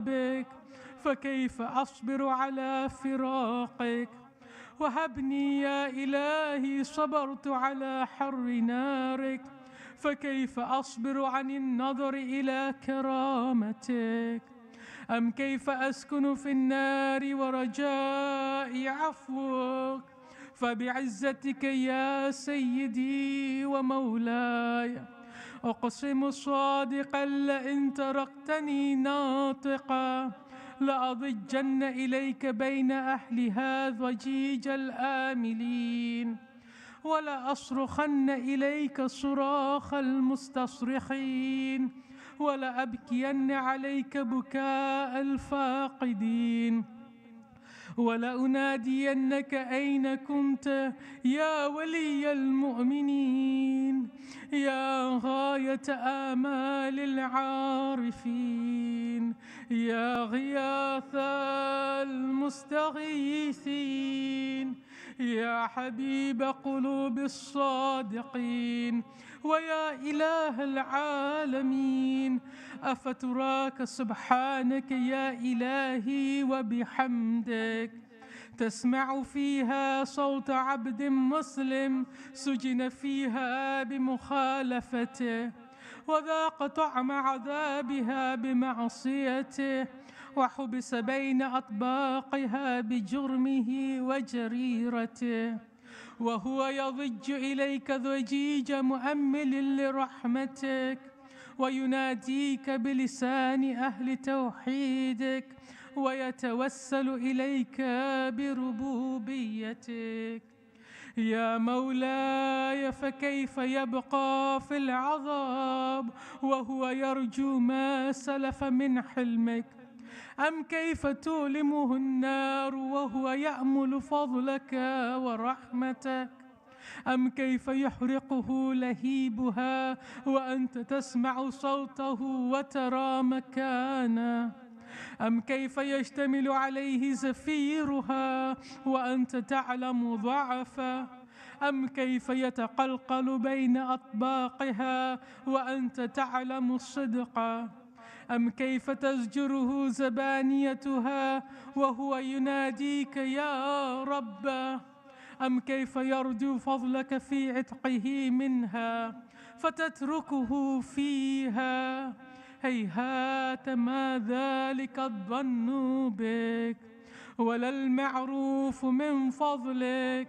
بك، فكيف أصبر على فراقك؟ وهبني يا إلهي صبرت على حر نارك، فكيف أصبر عن النظر إلى كرامتك؟ أم كيف أسكن في النار ورجاء عفوك؟ فبعزتك يا سيدي ومولاي أقسم صادقا لئن تركتني ناطقا لأضجن إليك بين أهلها ضجيج الآملين، ولأصرخن إليك صراخ المستصرخين، ولأبكين عليك بكاء الفاقدين، ولأنادينك أين كنت يا ولي المؤمنين، يا غاية آمال العارفين، يا غياث المستغيثين، يا حبيب قلوب الصادقين، ويا إله العالمين. أفتراك سبحانك يا إلهي وبحمدك تسمع فيها صوت عبد مسلم سجن فيها بمخالفته، وذاق طعم عذابها بمعصيته، وحبس بين أطباقها بجرمه وجريرته، وهو يضج إليك ضجيج مؤمل لرحمتك، ويناديك بلسان أهل توحيدك، ويتوسل إليك بربوبيتك. يا مولاي فكيف يبقى في العذاب وهو يرجو ما سلف من حلمك؟ أم كيف تؤلمه النار وهو يأمل فضلك ورحمتك؟ أم كيف يحرقه لهيبها وأنت تسمع صوته وترى مكانه؟ أم كيف يشتمل عليه زفيرها وأنت تعلم ضعفه؟ أم كيف يتقلقل بين أطباقها وأنت تعلم صدقه؟ أم كيف تزجره زبانيتها وهو يناديك يا رب؟ أم كيف يرجو فضلك في عتقه منها فتتركه فيها؟ هيهات ما ذلك الظن بك، ولا المعروف من فضلك،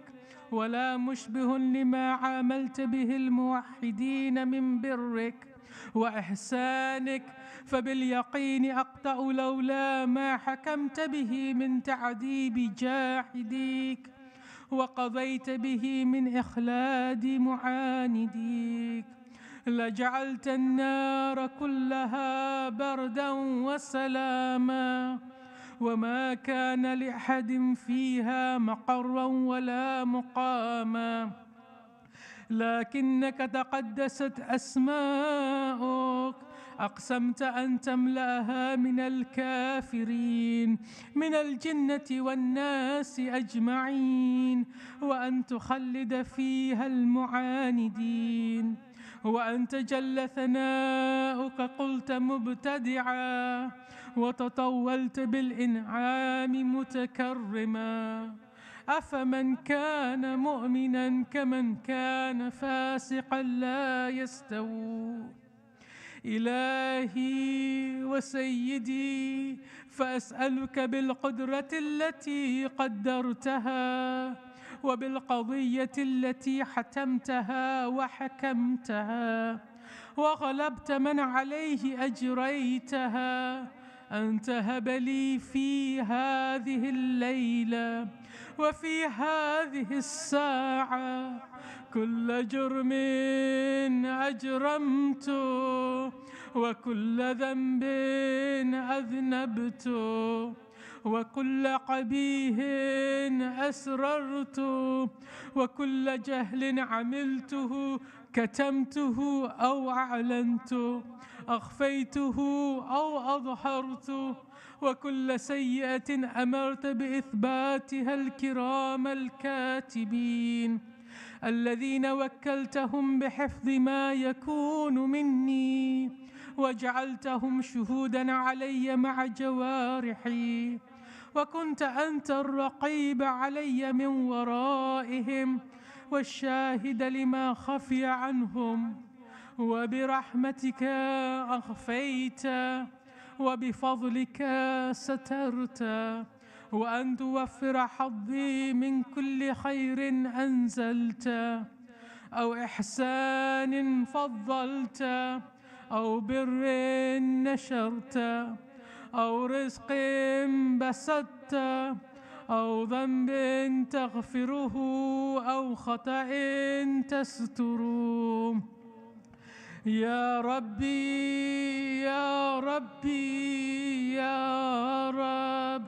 ولا مشبه لما عاملت به الموحدين من برك وإحسانك، فباليقين أقطع لولا ما حكمت به من تعذيب جاحديك، وقضيت به من إخلاد معانديك، لجعلت النار كلها بردا وسلاما، وما كان لأحد فيها مقرا ولا مقاما، لكنك تقدست أسماؤك أقسمت أن تملأها من الكافرين من الجنة والناس أجمعين، وأن تخلد فيها المعاندين، وأن تجل ثناؤك قلت مبتدعا، وتطولت بالإنعام متكرما. أفمن كان مؤمنا كمن كان فاسقا لا يستوون. إلهي وسيدي فأسألك بالقدرة التي قدرتها وبالقضية التي حتمتها وحكمتها وغلبت من عليه أجريتها أن تهب لي في هذه الليلة وفي هذه الساعة كل جرم أجرمته وكل ذنب أذنبته وكل قبيح أسررته وكل جهل عملته كتمته أو أعلنته أخفيته أو أظهرته وكل سيئة أمرت بإثباتها الكرام الكاتبين الذين وكلتهم بحفظ ما يكون مني وجعلتهم شهودا علي مع جوارحي، وكنت أنت الرقيب علي من ورائهم والشاهد لما خفي عنهم، وبرحمتك أخفيت وبفضلك سترت، وأن توفر حظي من كل خير أنزلت أو إحسان فضلت أو بر نشرت أو رزق بسطت أو ذنب تغفره أو خطأ تستره. يا ربي يا ربي يا رب،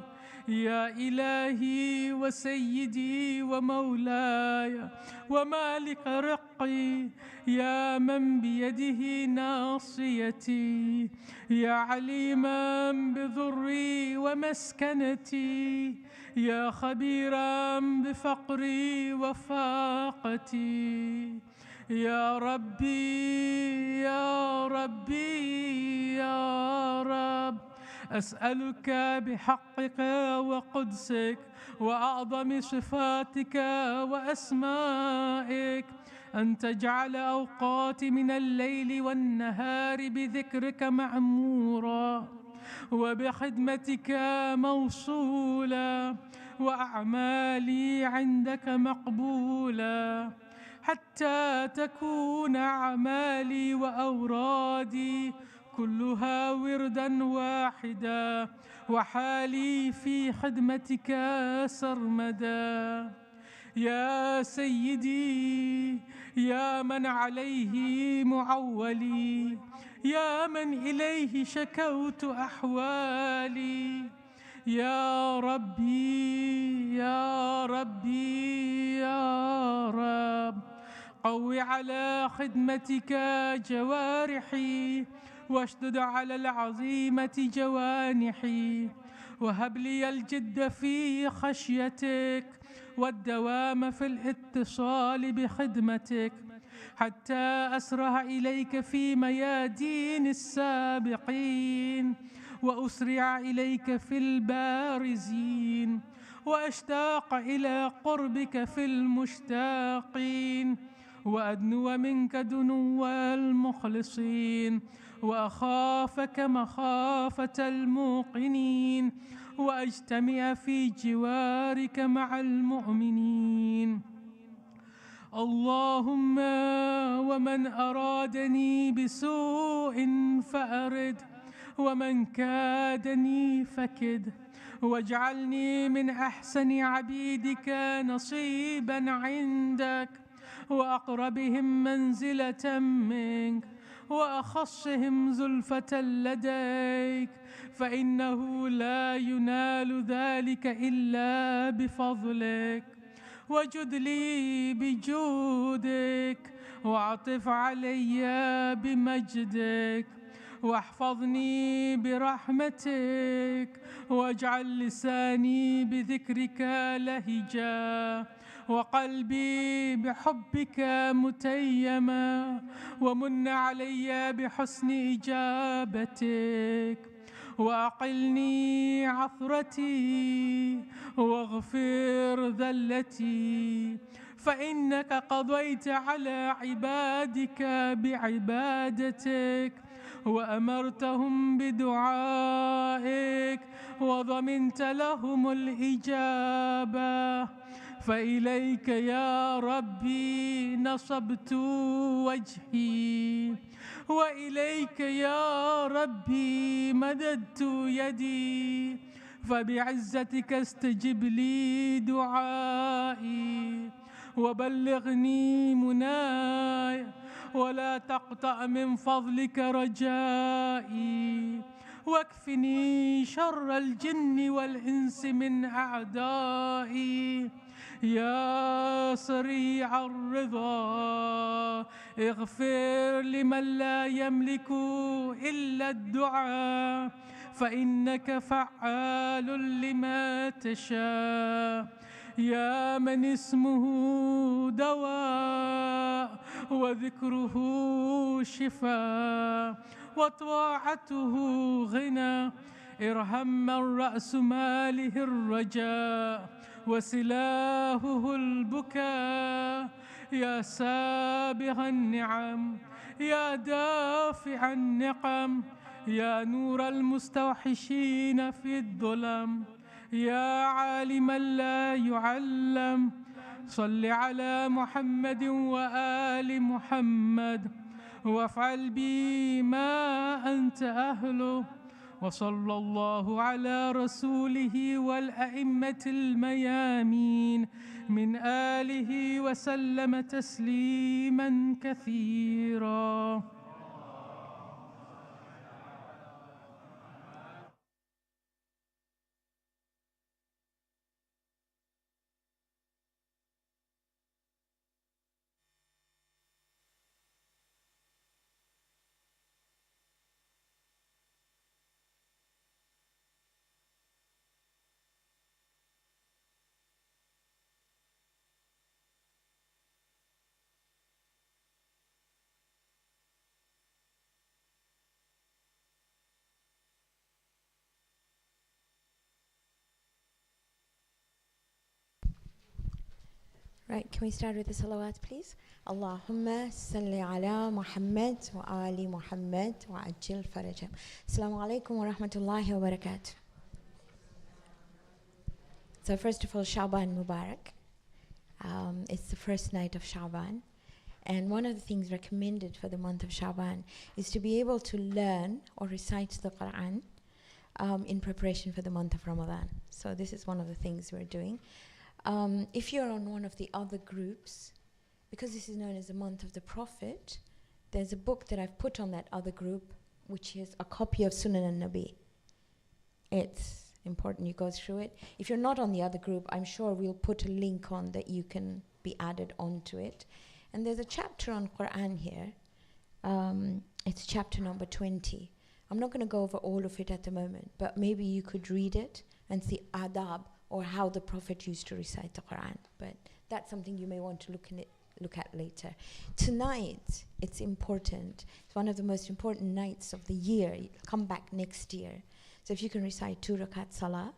يا إلهي وسيدي ومولاي ومالك رقي، يا من بيده ناصيتي، يا عليما بضري ومسكنتي، يا خبيرا بفقري وفاقتي. يا ربي يا ربي يا رب، أسألك بحقك وقدسك وأعظم صفاتك وأسمائك أن تجعل أوقاتي من الليل والنهار بذكرك معمورا وبخدمتك موصولا، وأعمالي عندك مقبولا، حتى تكون أعمالي وأورادي كلها وردا واحدا، وحالي في خدمتك سرمدا. يا سيدي، يا من عليه معولي، يا من إليه شكوت أحوالي، يا ربي يا ربي يا رب، قو على خدمتك جوارحي واشدد على العظيمة جوانحي، وهب لي الجد في خشيتك والدوام في الاتصال بخدمتك، حتى أسرع إليك في ميادين السابقين، وأسرع إليك في البارزين، وأشتاق إلى قربك في المشتاقين، وأدنو منك دنو المخلصين، وأخافك مخافة الموقنين، وأجتمع في جوارك مع المؤمنين. اللهم ومن أرادني بسوء فأرد، ومن كادني فكد، واجعلني من أحسن عبيدك نصيبا عندك، وأقربهم منزلة منك، وأخصهم زلفة لديك، فإنه لا ينال ذلك إلا بفضلك. وجد لي بجودك، وعطف علي بمجدك، واحفظني برحمتك، واجعل لساني بذكرك لهجا، وقلبي بحبك متيما، ومن علي بحسن إجابتك، وأقلني عثرتي، واغفر ذلتي، فإنك قضيت على عبادك بعبادتك، وأمرتهم بدعائك، وضمنت لهم الإجابة. فإليك يا ربي نصبت وجهي، وإليك يا ربي مددت يدي، فبعزتك استجب لي دعائي، وبلغني مناي، ولا تقطع من فضلك رجائي، واكفني شر الجن والإنس من أعدائي. يا سريع الرضا، اغفر لمن لا يملك إلا الدعاء، فإنك فعال لما تشاء. يا من اسمه دواء وذكره شفاء، وطاعته غنى ارحم من رأس ماله الرجاء وسلاهه البكاء يا سابغ النعم يا دافع النقم يا نور المستوحشين في الظلم يا عالما لا يعلم صل على محمد وآل محمد وافعل بي ما أنت أهله وصلى الله على رسوله والأئمة الميامين من آله وسلم تسليما كثيرا. Right, can we start with the salawat, please? Allahumma salli ala Muhammad wa ali Muhammad wa ajil farajam. Assalamu alaikum wa rahmatullahi wa barakatuh. So first of all, Shaban Mubarak. It's the first night of Shaban. And one of the things recommended for the month of Shaban is to be able to learn or recite the Quran in preparation for the month of Ramadan. So this is one of the things we're doing. If you're on one of the other groups, because this is known as the month of the Prophet, there's a book that I've put on that other group, which is a copy of Sunan al-Nabi. It's important you go through it. If you're not on the other group, I'm sure we'll put a link on that you can be added onto it. And there's a chapter on Quran here. It's chapter number 20. I'm not going to go over all of it at the moment, but maybe you could read it and see adab, or how the Prophet used to recite the Quran. But that's something you may want to look at later. Tonight, it's important. It's one of the most important nights of the year. Come back next year. So if you can recite 2 rakat Salah,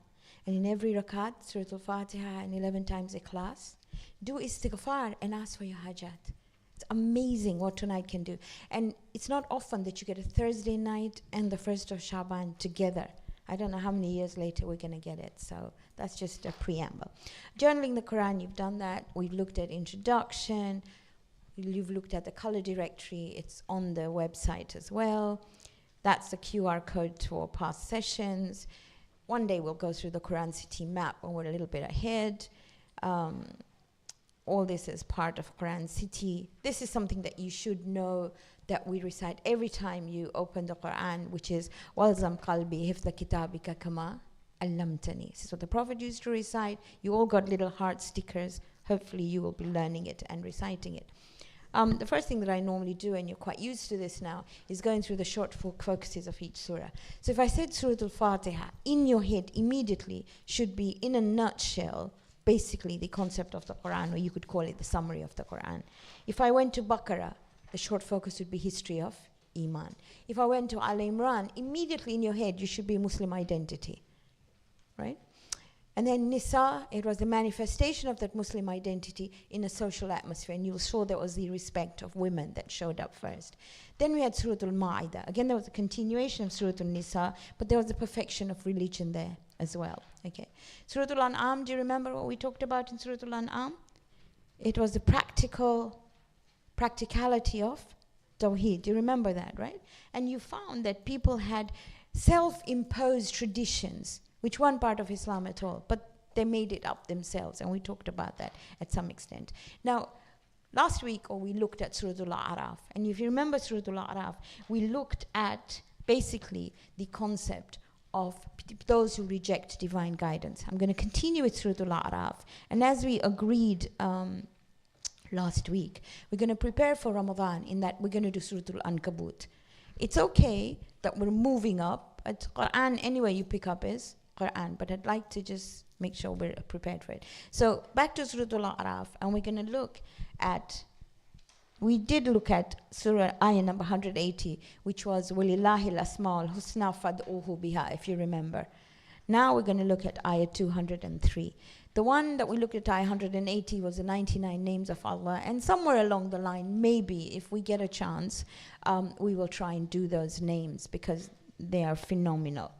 and in every rakat, Surah Al-Fatiha and 11 times Ikhlas, do istighfar and ask for your hajat. It's amazing what tonight can do. And it's not often that you get a Thursday night and the 1st of Shaban together. I don't know how many years later we're going to get it. So that's just a preamble. Journaling the Quran, you've done that. We've looked at introduction. You've looked at the color directory. It's on the website as well. That's the QR code for past sessions. One day we'll go through the Quran City map when we're a little bit ahead. All this is part of Quran City. This is something that you should know that we recite every time you open the Quran, which is Walzam qalbi hifdha kitabika kama allamtani. This is what the Prophet used to recite. You all got little heart stickers. Hopefully you will be learning it and reciting it. The first thing that I normally do, and you're quite used to this now, is going through the short focuses of each surah. So if I said Surah Al-Fatiha, in your head immediately should be, in a nutshell, basically the concept of the Quran, or you could call it the summary of the Quran. If I went to Baqarah, the short focus would be history of Iman. If I went to Al-Imran, immediately in your head you should be Muslim identity, right? And then Nisa, it was the manifestation of that Muslim identity in a social atmosphere, and you saw there was the respect of women that showed up first. Then we had Surah Al-Ma'idah. Again, there was a continuation of Surah Al-Nisa, but there was the perfection of religion there as well. Okay. Surah Al-An'am, do you remember what we talked about in Surah Al-An'am? It was the practicality of Tawheed. Do you remember that, right? And you found that people had self-imposed traditions, which weren't part of Islam at all, but they made it up themselves, and we talked about that at some extent. Now, last week, we looked at Surah Al-Araf, and if you remember Surah Al-Araf, we looked at basically the concept of those who reject divine guidance. I'm going to continue with Surah Al-Araf, and as we agreed last week, we're going to prepare for Ramadan in that we're going to do Surah Al-Ankabut. It's okay that we're moving up. It's Quran, anyway you pick up is Quran, but I'd like to just make sure we're prepared for it. So back to Surah Al-Araf, and we're going to look at We did look at Surah ayah number 180, which was وَلِلَّهِ الْأَسْمَاءُ الْحُسْنَى فَادْعُوهُ بِهَا, if you remember. Now we're going to look at ayah 203. The one that we looked at, ayah 180, was the 99 names of Allah. And somewhere along the line, maybe, if we get a chance, we will try and do those names because they are phenomenal.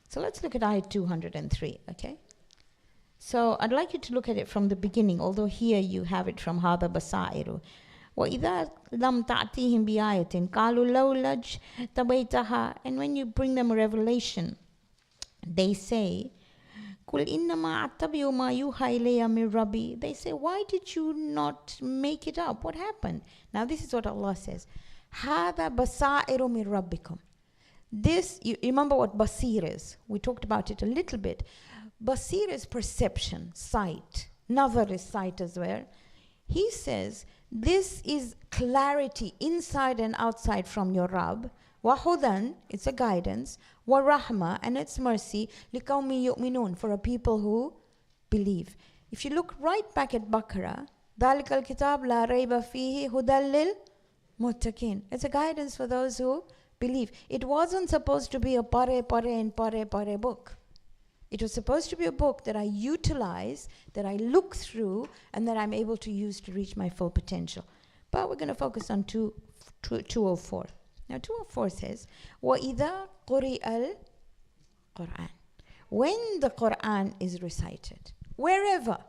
So let's look at ayah 203, okay? So I'd like you to look at it from the beginning, although here you have it from هَذَا بَصَائِرُ. وَإِذَا لَمْ تَعْتِهِمْ بِآيَةٍ قَالُوا لَوْلَا اجْتَبَيْتَهَا. And when you bring them a revelation, they say, قُلْ إِنَّمَا أَتَّبِعُ مَا يُوحَى إِلَيَّ مِنْ رَبِّي. They say, why did you not make it up? What happened? Now this is what Allah says. هَذَا بَصَائِرُ مِنْ رَبِّكُمْ. This, you remember what basir is. We talked about it a little bit. Basir is perception, sight. Nazar is sight as well. He says, this is clarity inside and outside from your Rabb. Wahudan, it's a guidance. Wa rahma, and it's mercy. Liqawmi yu'minun, for a people who believe. If you look right back at Baqarah, Dhalikal kitab la rayba fihi hudal lil muttaqin. It's a guidance for those who believe. It wasn't supposed to be a pare book. It was supposed to be a book that I utilize, that I look through, and that I'm able to use to reach my full potential. But we're going to focus on 204. Now 204 says, وَإِذَا قُرِئَ الْقُرْآنِ. When the Qur'an is recited, wherever,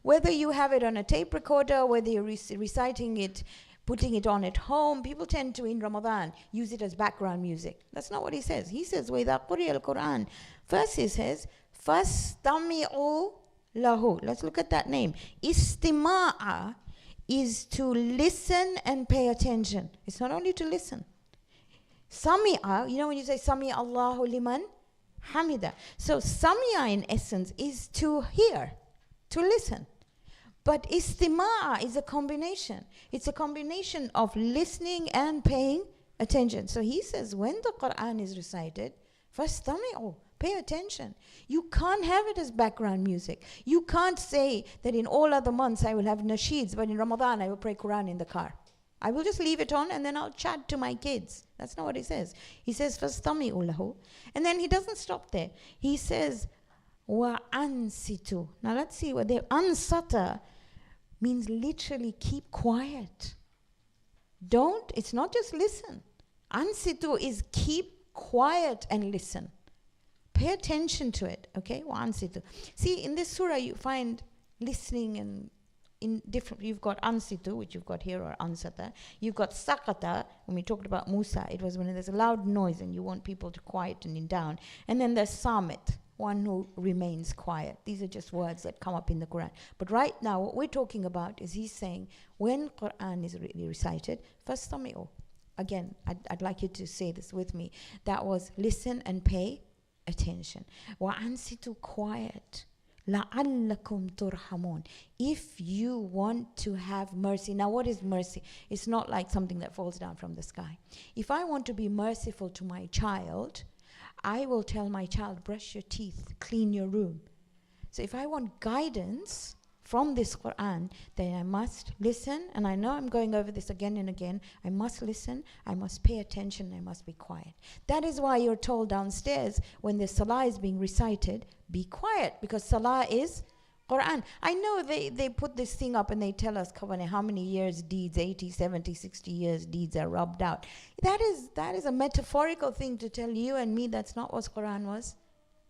whether you have it on a tape recorder, whether you're reciting it, putting it on at home, people tend to, in Ramadan, use it as background music. That's not what he says. He says, وَإِذَا قُرِئَ الْقُرْآنِ. First he says, فَاسْتَمِعُوا لَهُ. Let's look at that name. Istima'a is to listen and pay attention. It's not only to listen. Sami'a, you know when you say Sami Allahu liman hamida. So Sami'a in essence is to hear, to listen. But istima'a is a combination. It's a combination of listening and paying attention. So he says when the Quran is recited, فَاسْتَمِعُوا, pay attention. You can't have it as background music. You can't say that in all other months I will have nasheeds, but in Ramadan I will pray Quran in the car. I will just leave it on and then I'll chat to my kids. That's not what he says. He says, فَاسْتَمِعُوا لَهُ. And then he doesn't stop there. He says, وَأَنْسِتُوا. Now let's see what the ansata means. Literally keep quiet. It's not just listen. Ansitu is keep quiet and listen. Pay attention to it, okay? Ansitu. See, in this surah you find listening and in different, you've got ansitu, which you've got here, or ansata. You've got sakata. When we talked about Musa, it was when there's a loud noise and you want people to quieten down. And then there's samit, one who remains quiet. These are just words that come up in the Quran. But right now, what we're talking about is he's saying, when Quran is really recited, fastami'u. Again, I'd like you to say this with me. That was listen and pay attention. Wa ansitu, quiet. لَعَلَّكُمْ تُرْحَمُونَ. If you want to have mercy. Now what is mercy? It's not like something that falls down from the sky. If I want to be merciful to my child, I will tell my child, brush your teeth, clean your room. So if I want guidance from this Quran, then I must listen, and I know I'm going over this again and again. I must listen, I must pay attention, I must be quiet. That is why you're told downstairs when the Salah is being recited, be quiet, because Salah is Quran. I know they put this thing up and they tell us how many years deeds, 80, 70, 60 years deeds are rubbed out. That is a metaphorical thing to tell you and me. That's not what Quran was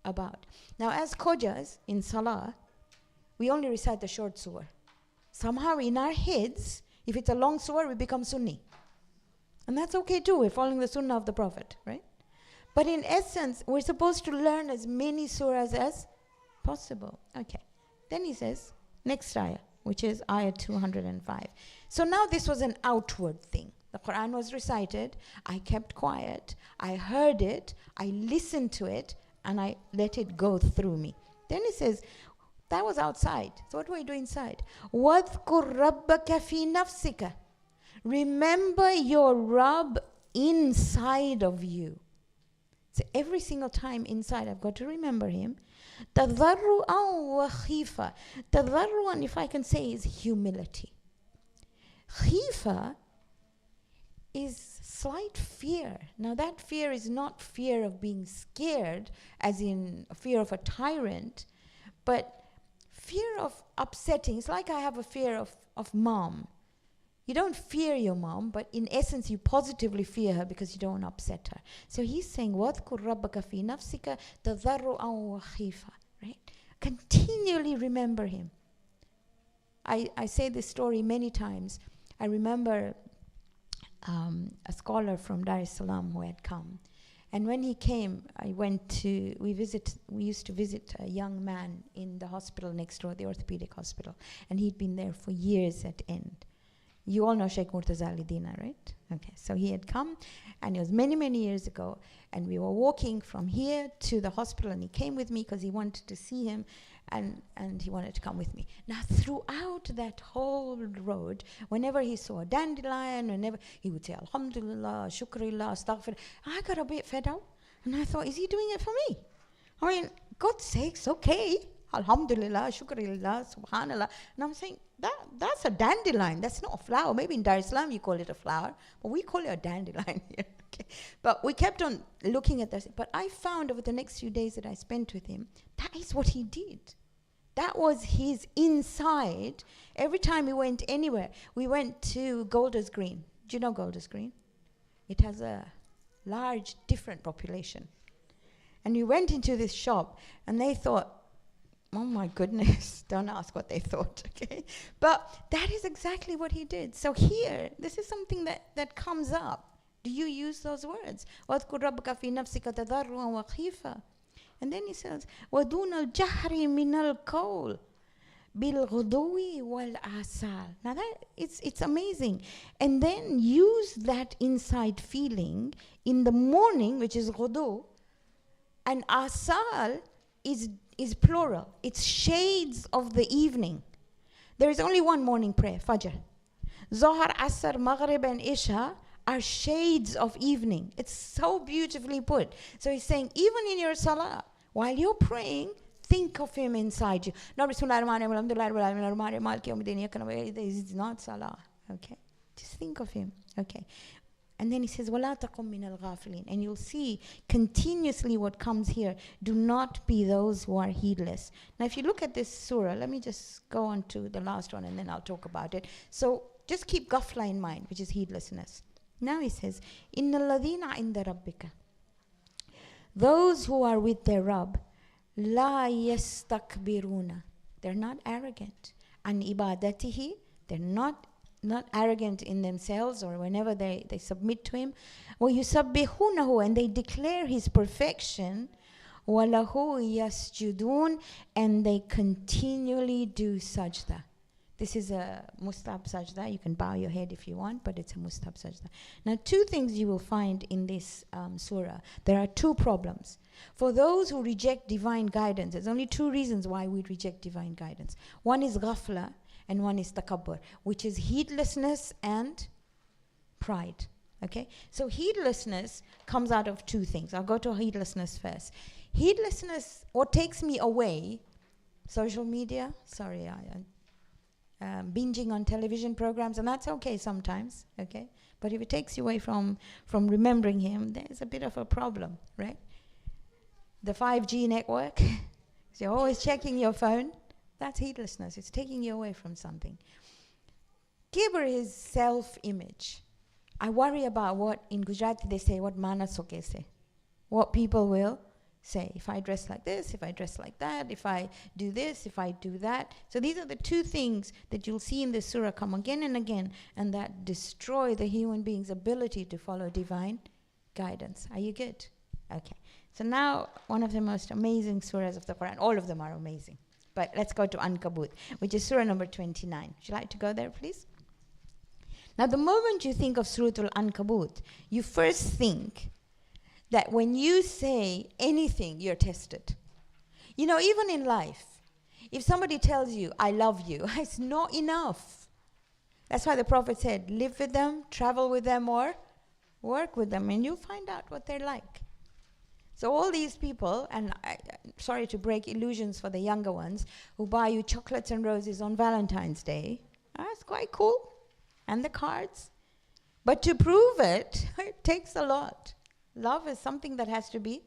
about. Now as Khojas in Salah, we only recite the short surah. Somehow in our heads, if it's a long surah, we become Sunni. And that's okay too. We're following the Sunnah of the Prophet, right? But in essence, we're supposed to learn as many surahs as possible. Okay. Then he says, next ayah, which is ayah 205. So now this was an outward thing. The Quran was recited. I kept quiet. I heard it. I listened to it. And I let it go through me. Then he says, that was outside. So what do I do inside? وَاذْكُرْ رَبَّكَ فِي نَفْسِكَ. Remember your Rabb inside of you. So every single time inside, I've got to remember him. تَضَرُّعًا وَخِيفًا. Tadarru'an, if I can say, is humility. Khifa is slight fear. Now that fear is not fear of being scared, as in fear of a tyrant, but fear of upsetting. It's like I have a fear of mom. You don't fear your mom, but in essence you positively fear her because you don't want to upset her. So he's saying, وَاذْكُرْ رَبَّكَ فِي نَفْسِكَ تَضَرُّعًا وَخِيفًا. Right? Continually remember him. I say this story many times. I remember a scholar from Dar es Salaam who had come. And when he came, we used to visit a young man in the hospital next door, the orthopedic hospital. And he'd been there for years at end. You all know Sheikh Murtaza Ali Dina, right? Okay, so he had come, and it was many, many years ago. And we were walking from here to the hospital, and he came with me because he wanted to see him, and he wanted to come with me. Now, throughout that whole road, whenever he saw a dandelion, whenever he would say, Alhamdulillah, Shukrillah, Astaghfir. I got a bit fed up, and I thought, is he doing it for me? I mean, God's sakes, okay. Alhamdulillah, Shukrillah, Subhanallah. And I'm saying, that's a dandelion. That's not a flower. Maybe in Dar es Salaam you call it a flower, but we call it a dandelion here. Okay. But we kept on looking at this. But I found over the next few days that I spent with him, that is what he did. That was his inside. Every time we went anywhere, we went to Golders Green. Do you know Golders Green? It has a large, different population. And we went into this shop, and they thought, oh my goodness, don't ask what they thought, okay? But that is exactly what he did. So here, this is something that comes up. Do you use those words? وَاذْكُرْ رَبَّكَ فِي نَفْسِكَ تَضَرُّعًا وَخِيفًا. And then he says, وَدُونَ الْجَهْرِ مِنَ الْقَوْلِ بِالْغُدُوِّ وَالْآصَالِ. Now it's amazing. And then use that inside feeling in the morning, which is ghudu, and asal is plural. It's shades of the evening. There is only one morning prayer, Fajr. Zohar, Asr, Maghrib, and Isha are shades of evening. It's so beautifully put. So he's saying, even in your salah, while you're praying, think of him inside you. Not Bismillah ar-Rahman ar-Rahim, this is not salah. Okay? Just think of him. Okay? And then he says, وَلَا تَقُمْ مِنَ الْغَافِلِينَ. And you'll see continuously what comes here. Do not be those who are heedless. Now, if you look at this surah, let me just go on to the last one, and then I'll talk about it. So just keep ghafla in mind, which is heedlessness. Now he says, إِنَّ الَّذِينَ عِنْدَ رَبِّكَ. Those who are with their Rabb, لَا يَسْتَكْبِرُونَ. They're not arrogant. عَنْ إِبَادَتِهِ. They're not arrogant in themselves or whenever they submit to him. وَيُسَبِّحُونَهُ. And they declare his perfection. وَلَهُ يَسْجُدُونَ. And they continually do sajda. This is a mustahab sajda. You can bow your head if you want, but it's a mustahab sajda. Now, two things you will find in this surah. There are two problems. For those who reject divine guidance, there's only two reasons why we reject divine guidance. One is ghafla, and one is takabbur, which is heedlessness and pride. Okay? So heedlessness comes out of two things. I'll go to heedlessness first. Heedlessness, what takes me away, social media, binging on television programs, and that's okay sometimes, okay? But if it takes you away from remembering him, there's a bit of a problem, right? The 5G network, so you're always checking your phone. That's heedlessness. It's taking you away from something. Kibr is self-image. I worry about what, in Gujarati they say, what manasoke say. What people will say. If I dress like this, if I dress like that, if I do this, if I do that. So these are the two things that you'll see in this surah come again and again, and that destroy the human being's ability to follow divine guidance. Are you good? Okay. So now, one of the most amazing surahs of the Quran. All of them are amazing. But let's go to Ankabut, which is surah number 29. Would you like to go there, please? Now, the moment you think of Surah Al-Ankabut, you first think that when you say anything, you're tested. You know, even in life, if somebody tells you, I love you, it's not enough. That's why the Prophet said, live with them, travel with them, or work with them, and you'll find out what they're like. So all these people, and sorry to break illusions for the younger ones, who buy you chocolates and roses on Valentine's Day, that's quite cool. and the cards. But to prove it, it takes a lot. Love is something that has to be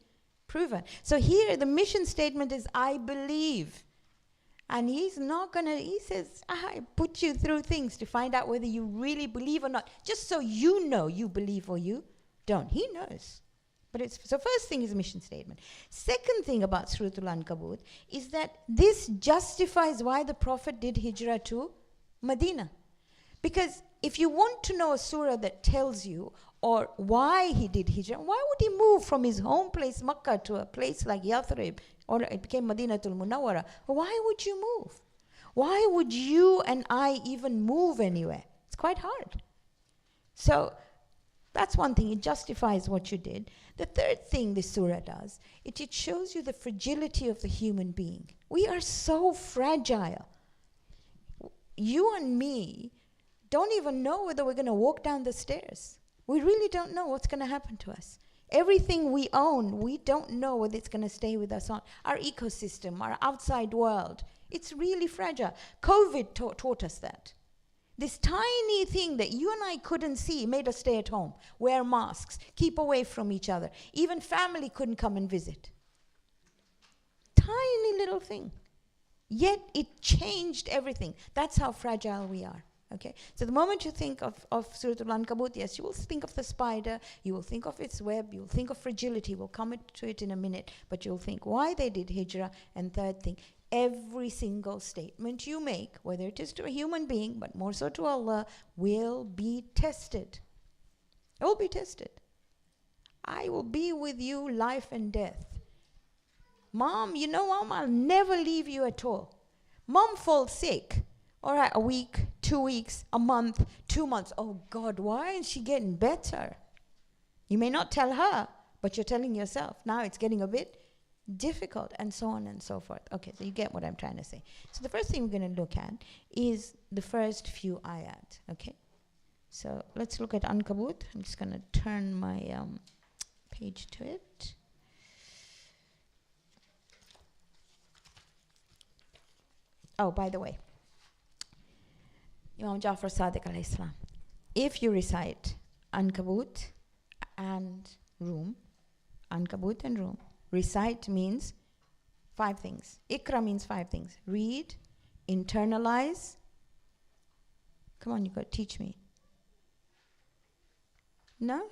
proven. So here the mission statement is, I believe. And he's not going to, he says, I put you through things to find out whether you really believe or not. Just so you know you believe or you don't. He knows. But it's, so first thing is mission statement. Second thing about Surah Al-Ankabut is that this justifies why the Prophet did hijrah to Medina. Because if you want to know a surah that tells you or why he did hijrah, why would he move from his home place Makkah to a place like Yathrib, or it became Madinatul Munawwara? Why would you move? Why would you and I even move anywhere? It's quite hard. So that's one thing. It justifies what you did. The third thing this surah does, it shows you the fragility of the human being. We are so fragile. You and me don't even know whether we're going to walk down the stairs. We really don't know what's going to happen to us. Everything we own, we don't know whether it's going to stay with us on. Our ecosystem, our outside world, it's really fragile. COVID taught us that. This tiny thing that you and I couldn't see made us stay at home, wear masks, keep away from each other. Even family couldn't come and visit. Tiny little thing. Yet it changed everything. That's how fragile we are. Okay, so the moment you think of Surah Al-Ankabut, yes, you will think of the spider, you will think of its web, you will think of fragility. We'll come to it in a minute, but you'll think why they did hijrah. And third thing, every single statement you make, whether it is to a human being, but more so to Allah, will be tested. It will be tested. I will be with you life and death. Mom, you know, Mom, I'll never leave you at all. Mom falls sick. All right, a week, 2 weeks, a month, 2 months. Oh God, why isn't she getting better? You may not tell her, but you're telling yourself. Now it's getting a bit difficult, and so on and so forth. Okay, so you get what I'm trying to say. So the first thing we're going to look at is the first few ayat. Okay, so let's look at Ankabut. I'm just going to turn my page to it. Oh, by the way, Imam Jafar Sadiq alayhi salam, if you recite Ankabut and Rum, Ankabut and Rum, recite means 5 things. Ikra means 5 things. Read, internalize. Come on, you got to teach me. No?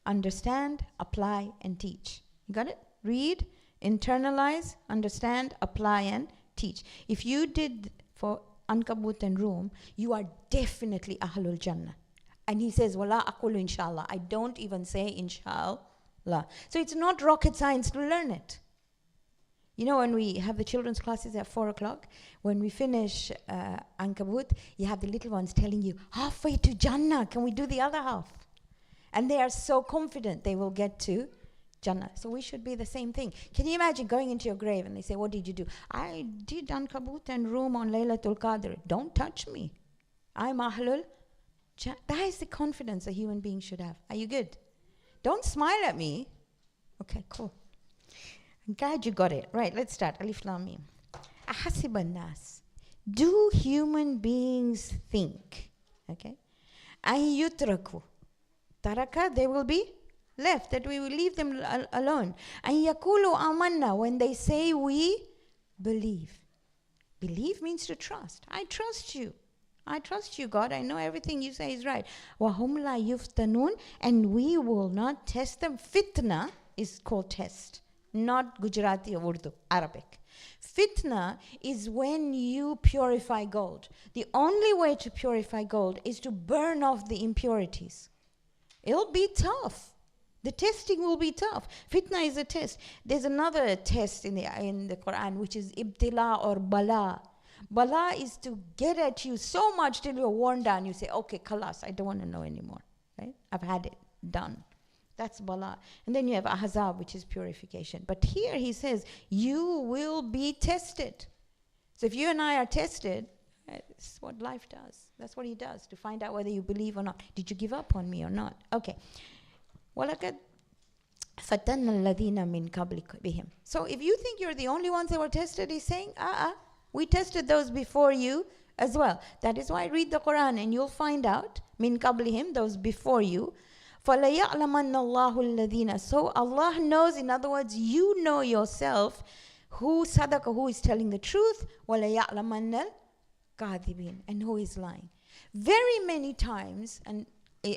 Understand, apply, and teach. You got it? Read, internalize, understand, apply, and teach. If you did for Ankabut and Rum, you are definitely Ahlul Jannah. And he says, Wala aqulu inshallah. I don't even say inshallah. So it's not rocket science to learn it. You know, when we have the children's classes at 4 o'clock, when we finish Ankabut, you have the little ones telling you, halfway to Jannah, can we do the other half? And they are so confident they will get to Jannah. So we should be the same thing. Can you imagine going into your grave and they say, what did you do? I did Ankabut and Rum on Laylatul Qadr. Don't touch me. I'm Ahlul Jannah. That is the confidence a human being should have. Are you good? Don't smile at me. Okay, cool. I'm glad you got it. Right, let's start. Alif Lam Mim. Ahasiban nas. Do human beings think? Okay. An yutraku. Taraka, they will be left, that we will leave them alone. And yakulu amanna, when they say we believe. Believe means to trust. I trust you. I trust you, God. I know everything you say is right. Wahum la yuftanun, and we will not test them. Fitna is called test, not Gujarati or Urdu, Arabic. Fitna is when you purify gold. The only way to purify gold is to burn off the impurities. It'll be tough. The testing will be tough. Fitna is a test. There's another test in the Quran, which is ibtila or bala. Bala is to get at you so much till you're worn down. You say, okay, khalas, I don't want to know anymore. Right? I've had it, done. That's bala. And then you have ahzab, which is purification. But here he says, you will be tested. So if you and I are tested, it's what life does. That's what he does, to find out whether you believe or not. Did you give up on me or not? Okay. وَلَقَدْ فَتَنَّ الَّذِينَ مِنْ قَبْلِكَ بِهِمْ. So if you think you're the only ones that were tested, he's saying, we tested those before you as well. That is why read the Quran and you'll find out, min qablihim, those before you. فَلَيَعْلَمَنَّ اللَّهُ الَّذِينَ. So Allah knows, in other words, you know yourself, who sadaqa, who is telling the truth, وَلَيَعْلَمَنَّ الْكَاذِبِينَ, and who is lying. Very many times, and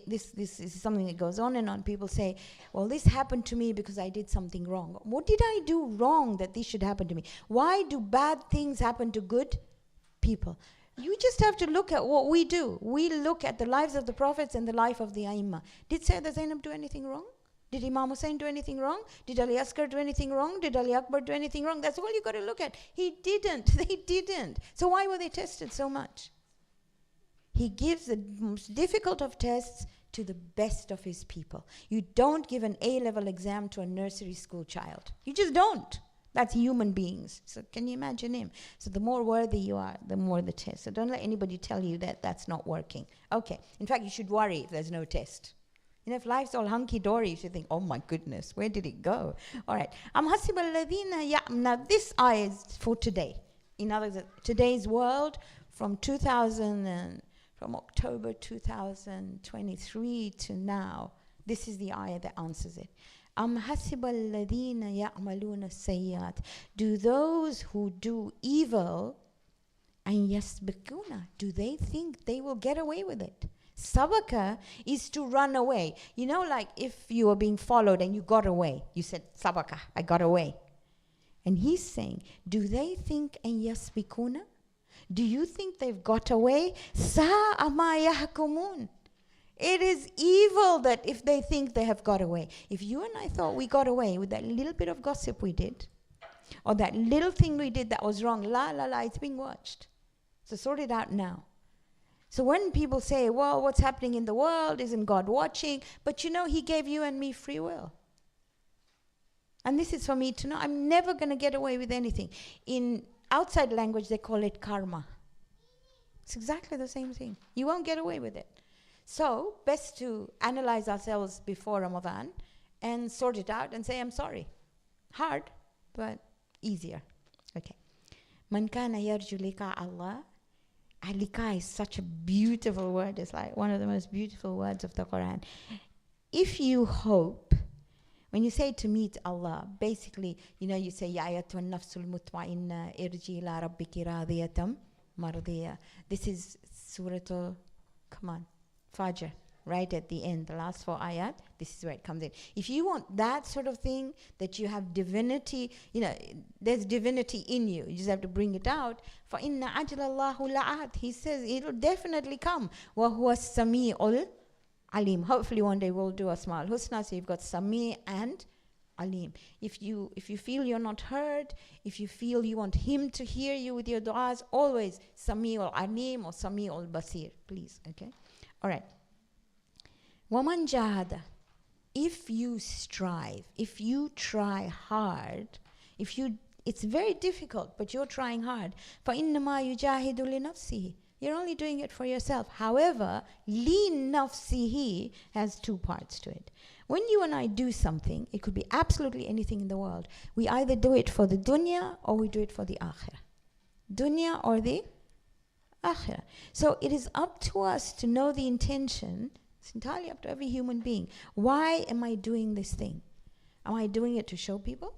this is something that goes on and on, people say, well, this happened to me because I did something wrong. What did I do wrong that this should happen to me? Why do bad things happen to good people? You just have to look at what we do. We look at the lives of the prophets and the life of the Aimma. Did Sayyidah Zainab do anything wrong? Did Imam Hussein do anything wrong? Did Ali Asghar do anything wrong? Did Ali Akbar do anything wrong? That's all you got to look at. He didn't. They didn't. So why were they tested so much? He gives the most difficult of tests to the best of his people. You don't give an A-level exam to a nursery school child. You just don't. That's human beings. So can you imagine him? So the more worthy you are, the more the test. So don't let anybody tell you that that's not working. Okay. In fact, you should worry if there's no test. You know, if life's all hunky-dory, you should think, oh my goodness, where did it go? All right. Now this ayah is for today. In other words, today's world from October 2023 to now, this is the ayah that answers it. حَسِبَ الَّذِينَ يَعْمَلُونَ السَّيِّئَاتِ. Do those who do evil, and يَسْبِقُونَ, do they think they will get away with it? Sabaka is to run away. You know, like if you were being followed and you got away, you said, Sabaka, I got away. And he's saying, do they think and yasbikuna? Do you think they've got away? Sa'a ma yahkumun. It is evil that if they think they have got away. If you and I thought we got away with that little bit of gossip we did, or that little thing we did that was wrong, it's being watched. So sort it out now. So when people say, well, what's happening in the world, isn't God watching? But you know, he gave you and me free will. And this is for me to know. I'm never going to get away with anything. In outside language, they call it karma. It's exactly the same thing. You won't get away with it. So best to analyze ourselves before Ramadan and sort it out and say, I'm sorry. Hard, but easier. Okay. Man kana yarju liqa Allah. Alika is such a beautiful word. It's like one of the most beautiful words of the Quran. If you hope, when you say to meet Allah, basically, you know, you say, Ya ayatuha nafsul mutma'inna irji ila rabbiki radiyatam mardiya. This is Surah Fajr, right at the end, the last 4 ayat. This is where it comes in. If you want that sort of thing, that you have divinity, you know, there's divinity in you. You just have to bring it out. فَإِنَّ عَجْلَ اللَّهُ لَعَاتٍ. He says it'll definitely come. وَهُوَ السَّمِيعُ الْعَلِيمُ. Hopefully one day we'll do Asma'ul Husna, so you've got Sami and Alim. If you feel you're not heard, if you feel you want him to hear you with your du'as, always Sami'ul Alim or Sami'ul Basir, please, okay? All right. Waman jahada. If you strive, if you try hard, it's very difficult, but you're trying hard. فَإِنَّمَا يُجَاهِدُ لِنَفْسِهِ. You're only doing it for yourself. However, li nafsihi has 2 parts to it. When you and I do something, it could be absolutely anything in the world. We either do it for the dunya or we do it for the akhirah. Dunya or the akhirah. So it is up to us to know the intention. It's entirely up to every human being. Why am I doing this thing? Am I doing it to show people?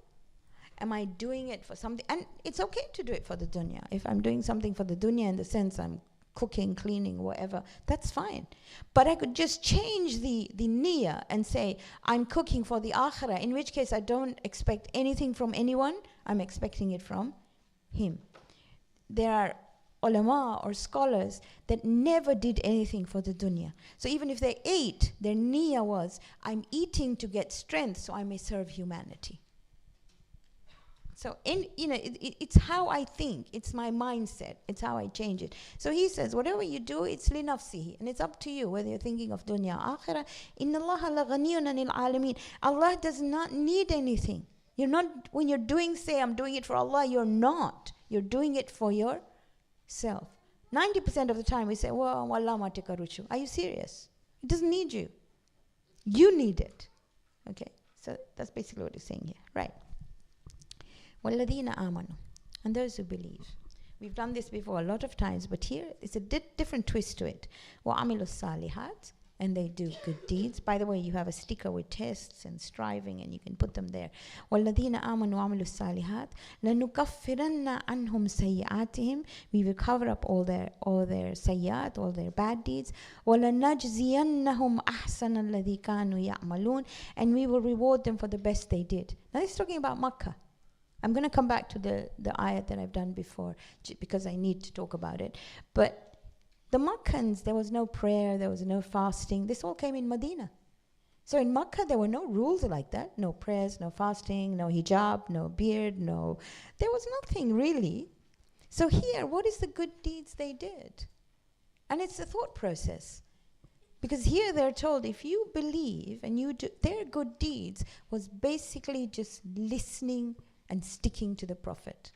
Am I doing it for something? And it's okay to do it for the dunya. If I'm doing something for the dunya in the sense I'm cooking, cleaning, whatever, that's fine. But I could just change the niyyah and say, I'm cooking for the akhirah, in which case I don't expect anything from anyone. I'm expecting it from him. There are ulama or scholars that never did anything for the dunya. So even if they ate, their niyyah was, I'm eating to get strength so I may serve humanity. So it's how I think, it's my mindset, it's how I change it. So he says, whatever you do, it's li nafsihi, and it's up to you whether you're thinking of dunya or akhirah. Inna Allah la ghaniyun anil alamin. Allah does not need anything. You're not, when you're doing, say, I'm doing it for Allah, you're not. You're doing it for yourself. 90% of the time we say, well, wallah ma tikaruchu. Are you serious? It doesn't need you. You need it. Okay, so that's basically what he's saying here, right? وَالَّذِينَ آمَنُوا. And those who believe. We've done this before a lot of times, but here it's a different twist to it. وَعَمِلُوا الصَّالِحَاتِ, and they do good deeds. By the way, you have a sticker with tests and striving, and you can put them there. وَالَّذِينَ آمَنُوا وَعَمِلُوا الصَّالِحَاتِ لَنُكَفِّرَنَّ عَنْهُمْ سَيِّئَاتِهِمْ, we will cover up all their sayyat, all their bad deeds. وَلَنَجْزِيَنَّهُمْ أَحْسَنَ الَّذِي كَانُوا يَعْمَلُونَ, and we will reward them for the best they did. Now this is talking about Makkah. I'm going to come back to the ayat that I've done before because I need to talk about it. But the Makkans, there was no prayer, there was no fasting. This all came in Medina. So in Makkah, there were no rules like that. No prayers, no fasting, no hijab, no beard, there was nothing really. So here, what is the good deeds they did? And it's a thought process. Because here they're told, if you believe and you do, their good deeds was basically just listening and sticking to the Prophet.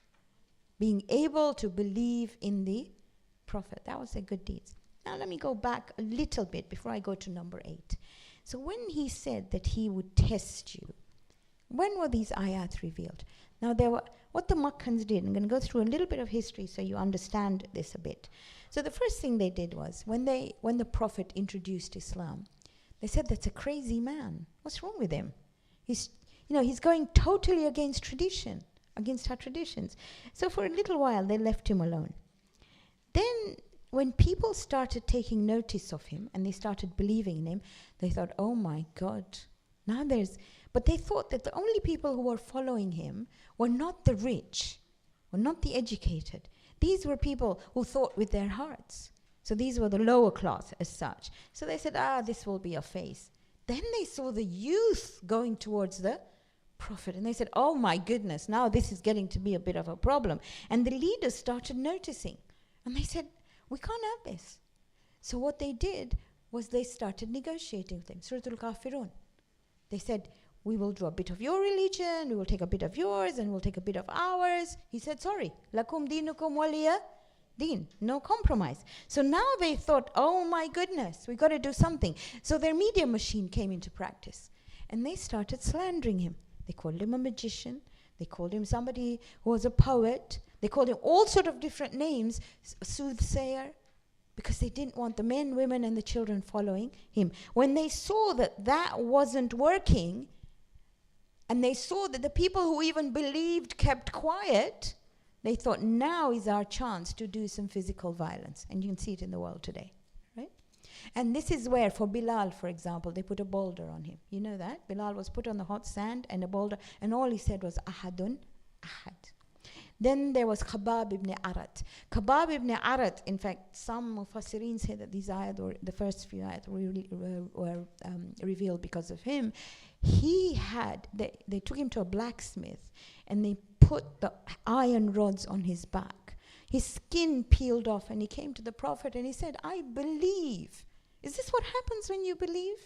Being able to believe in the Prophet. That was their good deeds. Now let me go back a little bit before I go to number 8. So when he said that he would test you, when were these ayat revealed? Now there were, what the Makkans did, I'm going to go through a little bit of history so you understand this a bit. So the first thing they did was, when the Prophet introduced Islam, they said, that's a crazy man. What's wrong with him? He's going totally against tradition, against our traditions. So for a little while, they left him alone. Then when people started taking notice of him and they started believing in him, they thought, oh my God, but they thought that the only people who were following him were not the rich, were not the educated. These were people who thought with their hearts. So these were the lower class as such. So they said, this will be a phase. Then they saw the youth going towards the Prophet and they said, oh my goodness, now this is getting to be a bit of a problem. And the leaders started noticing. And they said, we can't have this. So what they did was they started negotiating with him. Surah Al-Kafirun. They said, we will do a bit of your religion, we will take a bit of yours, and we'll take a bit of ours. He said, sorry, lakum dinukum waliya deen, no compromise. So now they thought, oh my goodness, we got to do something. So their media machine came into practice. And they started slandering him. They called him a magician. They called him somebody who was a poet. They called him all sort of different names, a soothsayer, because they didn't want the men, women, and the children following him. When they saw that that wasn't working, and they saw that the people who even believed kept quiet, they thought, now is our chance to do some physical violence. And you can see it in the world today, right? And this is where, for Bilal, for example, they put a boulder on him. You know that? Bilal was put on the hot sand and a boulder, and all he said was, ahadun, ahad. Then there was Khabab ibn Arat. Khabab ibn Arat, in fact, some Mufassirin say that these ayat, or the first few ayat, were revealed because of him. They took him to a blacksmith and they put the iron rods on his back. His skin peeled off and he came to the Prophet and he said, I believe. Is this what happens when you believe?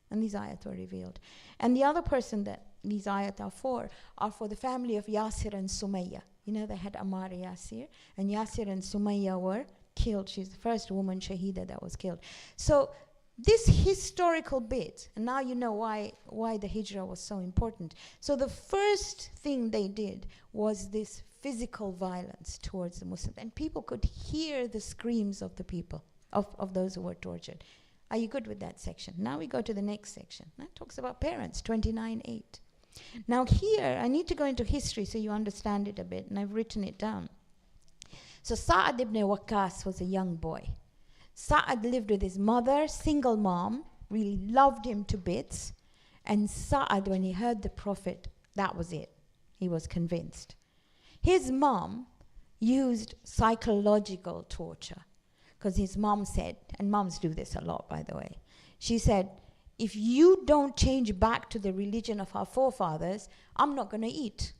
And these ayat were revealed. And the other person that these ayat are for the family of Yasir and Sumayya. You know, they had Ammar Yasir, and Yasir and Sumayya were killed. She's the first woman Shahida that was killed. So this historical bit, and now you know why the Hijrah was so important. So the first thing they did was this physical violence towards the Muslims, and people could hear the screams of the people, of those who were tortured. Are you good with that section? Now we go to the next section. That talks about parents, 29:8. Now here, I need to go into history so you understand it a bit, and I've written it down. So Sa'ad ibn Waqqas was a young boy. Sa'ad lived with his mother, single mom, really loved him to bits. And Sa'ad, when he heard the Prophet, that was it. He was convinced. His mom used psychological torture, because his mom said, and moms do this a lot, by the way, she said, if you don't change back to the religion of our forefathers, I'm not going to eat.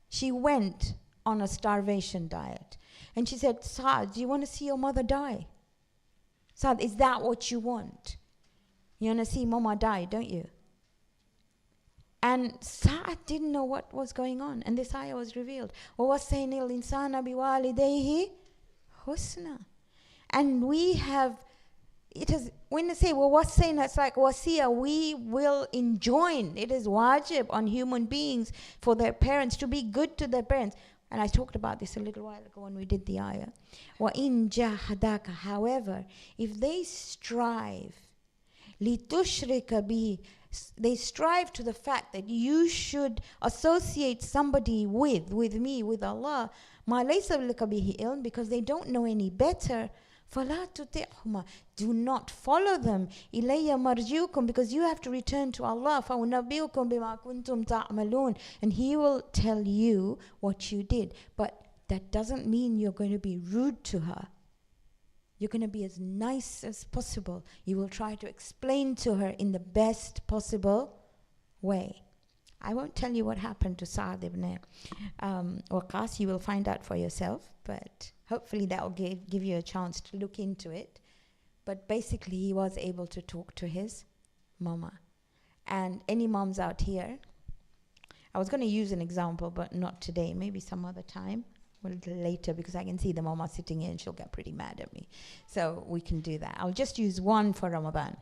She went on a starvation diet. And she said, Saad, do you want to see your mother die? Saad, is that what you want? You want to see Mama die, don't you? And Saad didn't know what was going on. And this ayah was revealed. وَوَصَّيْنَا الْإِنسَانَ بِوَالِدَيْهِ حُسْنًا. And we have, it is, when they say وَوَصَّيْنَا, it's like wasiya, we will enjoin. It is wajib on human beings for their parents to be good to their parents. And I talked about this a little while ago when we did the ayah. وَإِن جَاهَدَاكَ However, if they strive, لِتُشْرِكَ بِهِ they strive to the fact that you should associate somebody with me, with Allah, مَا لَيْسَ لَكَ بِهِ إِلْمٍ because they don't know any better. فَلَا تُطِعْهُمَا Do not follow them. إِلَيَّ مَرْجِعُكُمْ because you have to return to Allah. فَأُنَبِّئُكُمْ بِمَا كُنْتُمْ تَعْمَلُونَ And He will tell you what you did. But that doesn't mean you're going to be rude to her. You're going to be as nice as possible. You will try to explain to her in the best possible way. I won't tell you what happened to Sa'd ibn Waqas. You will find out for yourself. But hopefully that will give you a chance to look into it. But basically he was able to talk to his mama. And any moms out here, I was going to use an example, but not today. Maybe some other time. A little later because I can see the mama sitting here and she'll get pretty mad at me. So we can do that. I'll just use one for Ramadan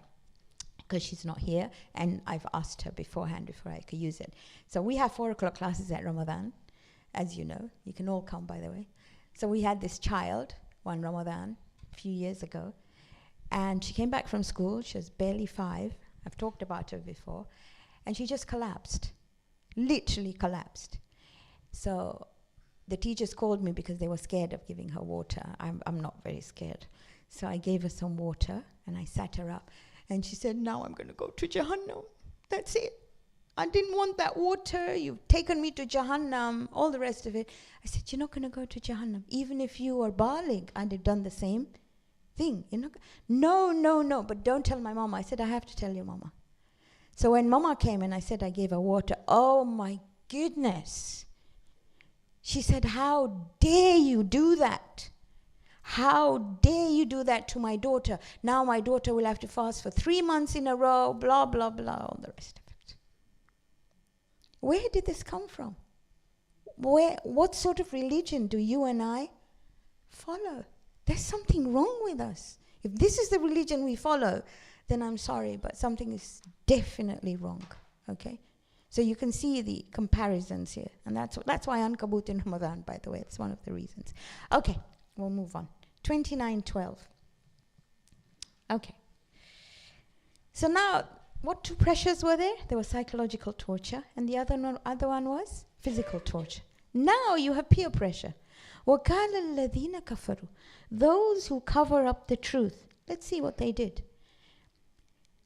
because she's not here and I've asked her beforehand before I could use it. So we have 4 o'clock classes at Ramadan, as you know. You can all come, by the way. So we had this child one Ramadan a few years ago and she came back from school. She was barely 5. I've talked about her before. And she just collapsed. Literally collapsed. So the teachers called me because they were scared of giving her water. I'm not very scared. So I gave her some water and I sat her up. And she said, now I'm going to go to Jahannam. That's it. I didn't want that water. You've taken me to Jahannam, all the rest of it. I said, you're not going to go to Jahannam. Even if you were baligh, I'd have done the same thing. You're not no. But don't tell my mama. I said, I have to tell your mama. So when mama came and I said I gave her water, oh my goodness. She said, how dare you do that? How dare you do that to my daughter? Now my daughter will have to fast for 3 months in a row, blah, blah, blah, all the rest of it. Where did this come from? What sort of religion do you and I follow? There's something wrong with us. If this is the religion we follow, then I'm sorry, but something is definitely wrong, okay? So you can see the comparisons here. And that's why Ankabut in Ramadan, by the way. It's one of the reasons. Okay, we'll move on. 29:12. Okay. So now, what 2 pressures were there? There was psychological torture, and the other one was physical torture. Now you have peer pressure. وَقَالَ الَّذِينَ كَفَرُوا Those who cover up the truth. Let's see what they did.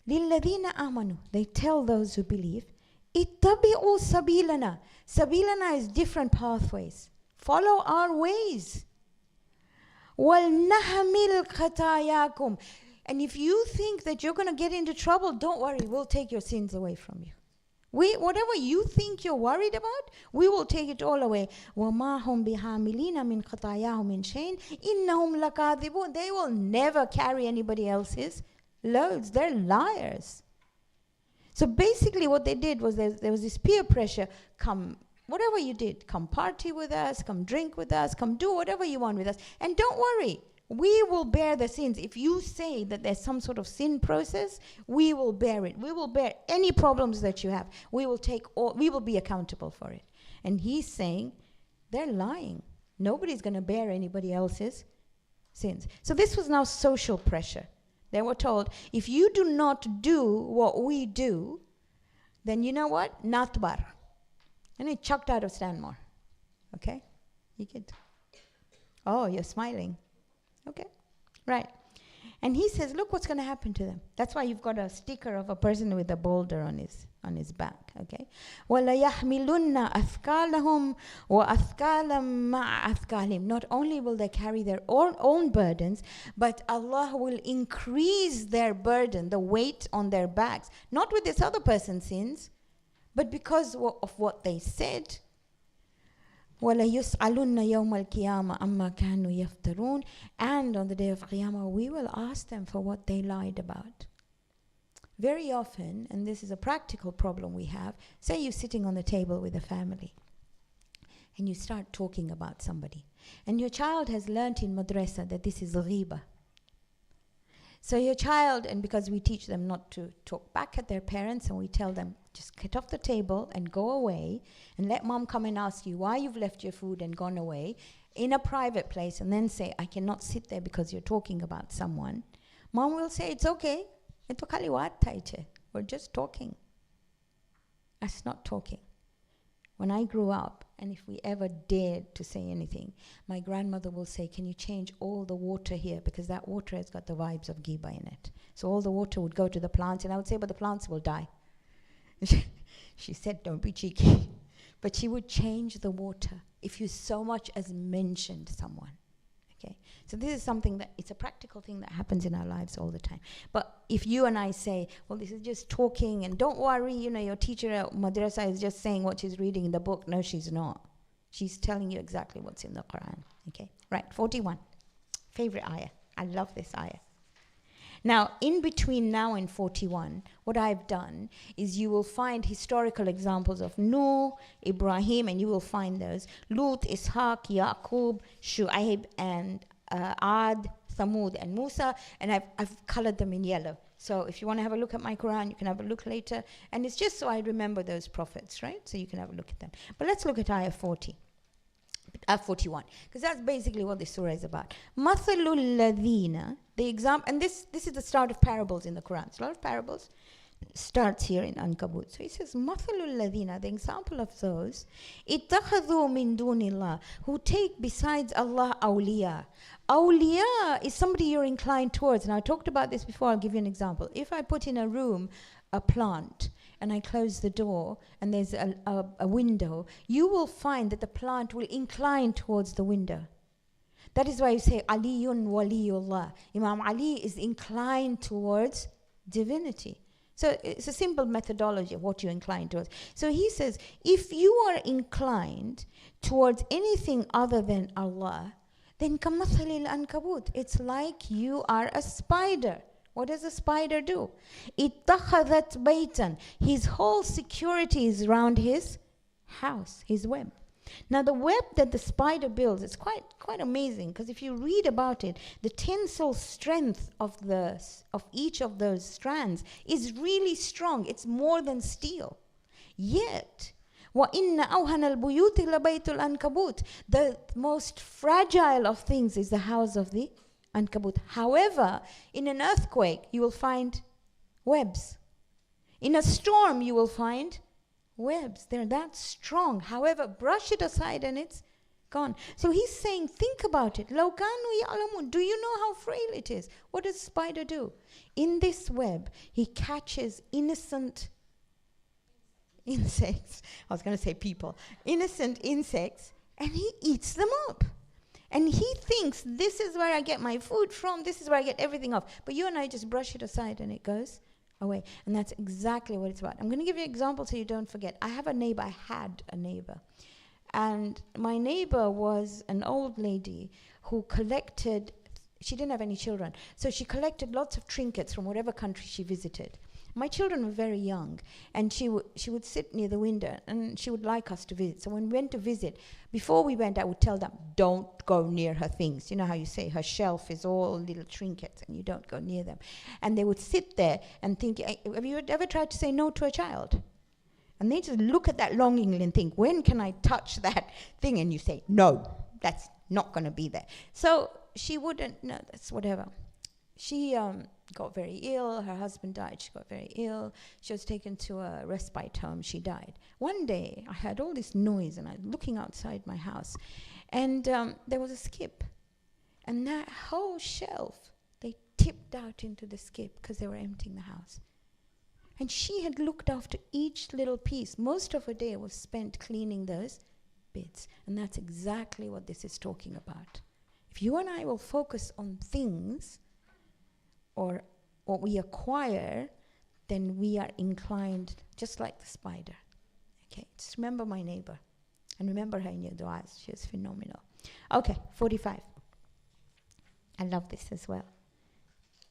لِلَّذِينَ آمَنُوا They tell those who believe, ittabi'u sabilana. Sabilana is different pathways. Follow our ways. وَلْنَحْمِلْ خَطَايَاكُمْ And if you think that you're going to get into trouble, don't worry, we'll take your sins away from you. Whatever you think you're worried about, we will take it all away. وَمَا هُمْ بِحَامِلِينَ مِنْ خَطَايَاهُمْ مِنْ شَيْءٍ إِنَّهُمْ لَكَاذِبُونَ They will never carry anybody else's loads. They're liars. So basically what they did was there was this peer pressure. Come, whatever you did, come party with us, come drink with us, come do whatever you want with us. And don't worry, we will bear the sins. If you say that there's some sort of sin process, we will bear it. We will bear any problems that you have. We will be accountable for it. And he's saying, they're lying. Nobody's going to bear anybody else's sins. So this was now social pressure. They were told, if you do not do what we do, then you know what? Natbar. And it chucked out of Stanmore. Okay? You get. Oh, you're smiling. Okay. Right. And he says, look what's going to happen to them. That's why you've got a sticker of a person with a boulder on his back. Okay. وَلَيَحْمِلُنَّ أَثْقَالَهُمْ وَأَثْقَالًا مَعَ أَثْقَالِهِمْ Not only will they carry their own burdens, but Allah will increase their burden, the weight on their backs. Not with this other person's sins, but because of what they said. وَلَيُسْأَلُنَّ يَوْمَ الْقِيَامَةِ أَمَّا كَانُوا يَفْتَرُونَ And on the day of Qiyamah, we will ask them for what they lied about. Very often, and this is a practical problem we have, say you're sitting on the table with a family and you start talking about somebody. And your child has learnt in madrasa that this is ghiba. So your child, and because we teach them not to talk back at their parents, and we tell them, just get off the table and go away, and let mom come and ask you why you've left your food and gone away in a private place, and then say, I cannot sit there because you're talking about someone. Mom will say, it's okay. We're just talking. That's not talking. When I grew up, and if we ever dared to say anything, my grandmother will say, can you change all the water here? Because that water has got the vibes of Ghiba in it. So all the water would go to the plants, and I would say, but the plants will die. She said, don't be cheeky. But she would change the water if you so much as mentioned someone. Okay? So this is something that, it's a practical thing that happens in our lives all the time. But if you and I say, well, this is just talking, and don't worry, your teacher at madrasa is just saying what she's reading in the book. No, she's not. She's telling you exactly what's in the Quran. Okay? Right, 41. Favorite ayah. I love this ayah. Now, in between now and 41, what I've done is you will find historical examples of Nuh, Ibrahim, and you will find those. Lut, Ishaq, Yaqub, Shu'aib, and Ad, Thamud, and Musa, and I've colored them in yellow. So if you want to have a look at my Quran, you can have a look later. And it's just so I remember those prophets, right? So you can have a look at them. But let's look at ayah 40. 41, because that's basically what this surah is about. Mathalul ladhina, the example, and this is the start of parables in the Quran. It's a lot of parables. Starts here in Ankabut. So he says, Mathalul ladhina, the example of those, ittakhadhu min dunillah, who take besides Allah awliya. Awliya is somebody you're inclined towards. And I talked about this before. I'll give you an example. If I put in a room a plant, and I close the door, and there's a window, you will find that the plant will incline towards the window. That is why you say, Aliyun waliyullah. Imam Ali is inclined towards divinity. So it's a simple methodology of what you incline towards. So he says, if you are inclined towards anything other than Allah, then kamathalil ankabut. It's like you are a spider. What does a spider do? Ittakhadhat baytan. His whole security is around his house, his web. Now the web that the spider builds is quite amazing, because if you read about it, the tensile strength of each of those strands is really strong. It's more than steel. Yet, وَإِنَّ أَوْهَنَ الْبُيُوتِ لَبَيْتُ الْأَنْكَبُوتِ. The most fragile of things is the house of the Ankabut. However, in an earthquake, you will find webs. In a storm, you will find webs. They're that strong. However, brush it aside and it's gone. So he's saying, think about it. لَوْ كَانُوا يَعْلَمُونَ. Do you know how frail it is? What does a spider do? In this web, he catches innocent insects. I was going to say people. Innocent insects, and he eats them up. And he thinks, this is where I get my food from, this is where I get everything off. But you and I just brush it aside and it goes away. And that's exactly what it's about. I'm going to give you an example so you don't forget. I had a neighbor. And my neighbor was an old lady who collected, she didn't have any children, so she collected lots of trinkets from whatever country she visited. My children were very young, and she would sit near the window, and she would like us to visit. So when we went to visit, before we went, I would tell them, don't go near her things. You know how you say her shelf is all little trinkets, and you don't go near them. And they would sit there and think, have you ever tried to say no to a child? And they just look at that longingly and think, when can I touch that thing? And you say, no, that's not going to be there. So she wouldn't, no, that's whatever. She got very ill. Her husband died. She got very ill. She was taken to a respite home. She died. One day, I heard all this noise, and I was looking outside my house, and there was a skip. And that whole shelf, they tipped out into the skip because they were emptying the house. And she had looked after each little piece. Most of her day was spent cleaning those bits. And that's exactly what this is talking about. If you and I will focus on things or what we acquire, then we are inclined just like the spider. Okay, just remember my neighbor. And remember her in your du'as. She was phenomenal. Okay, 45. I love this as well.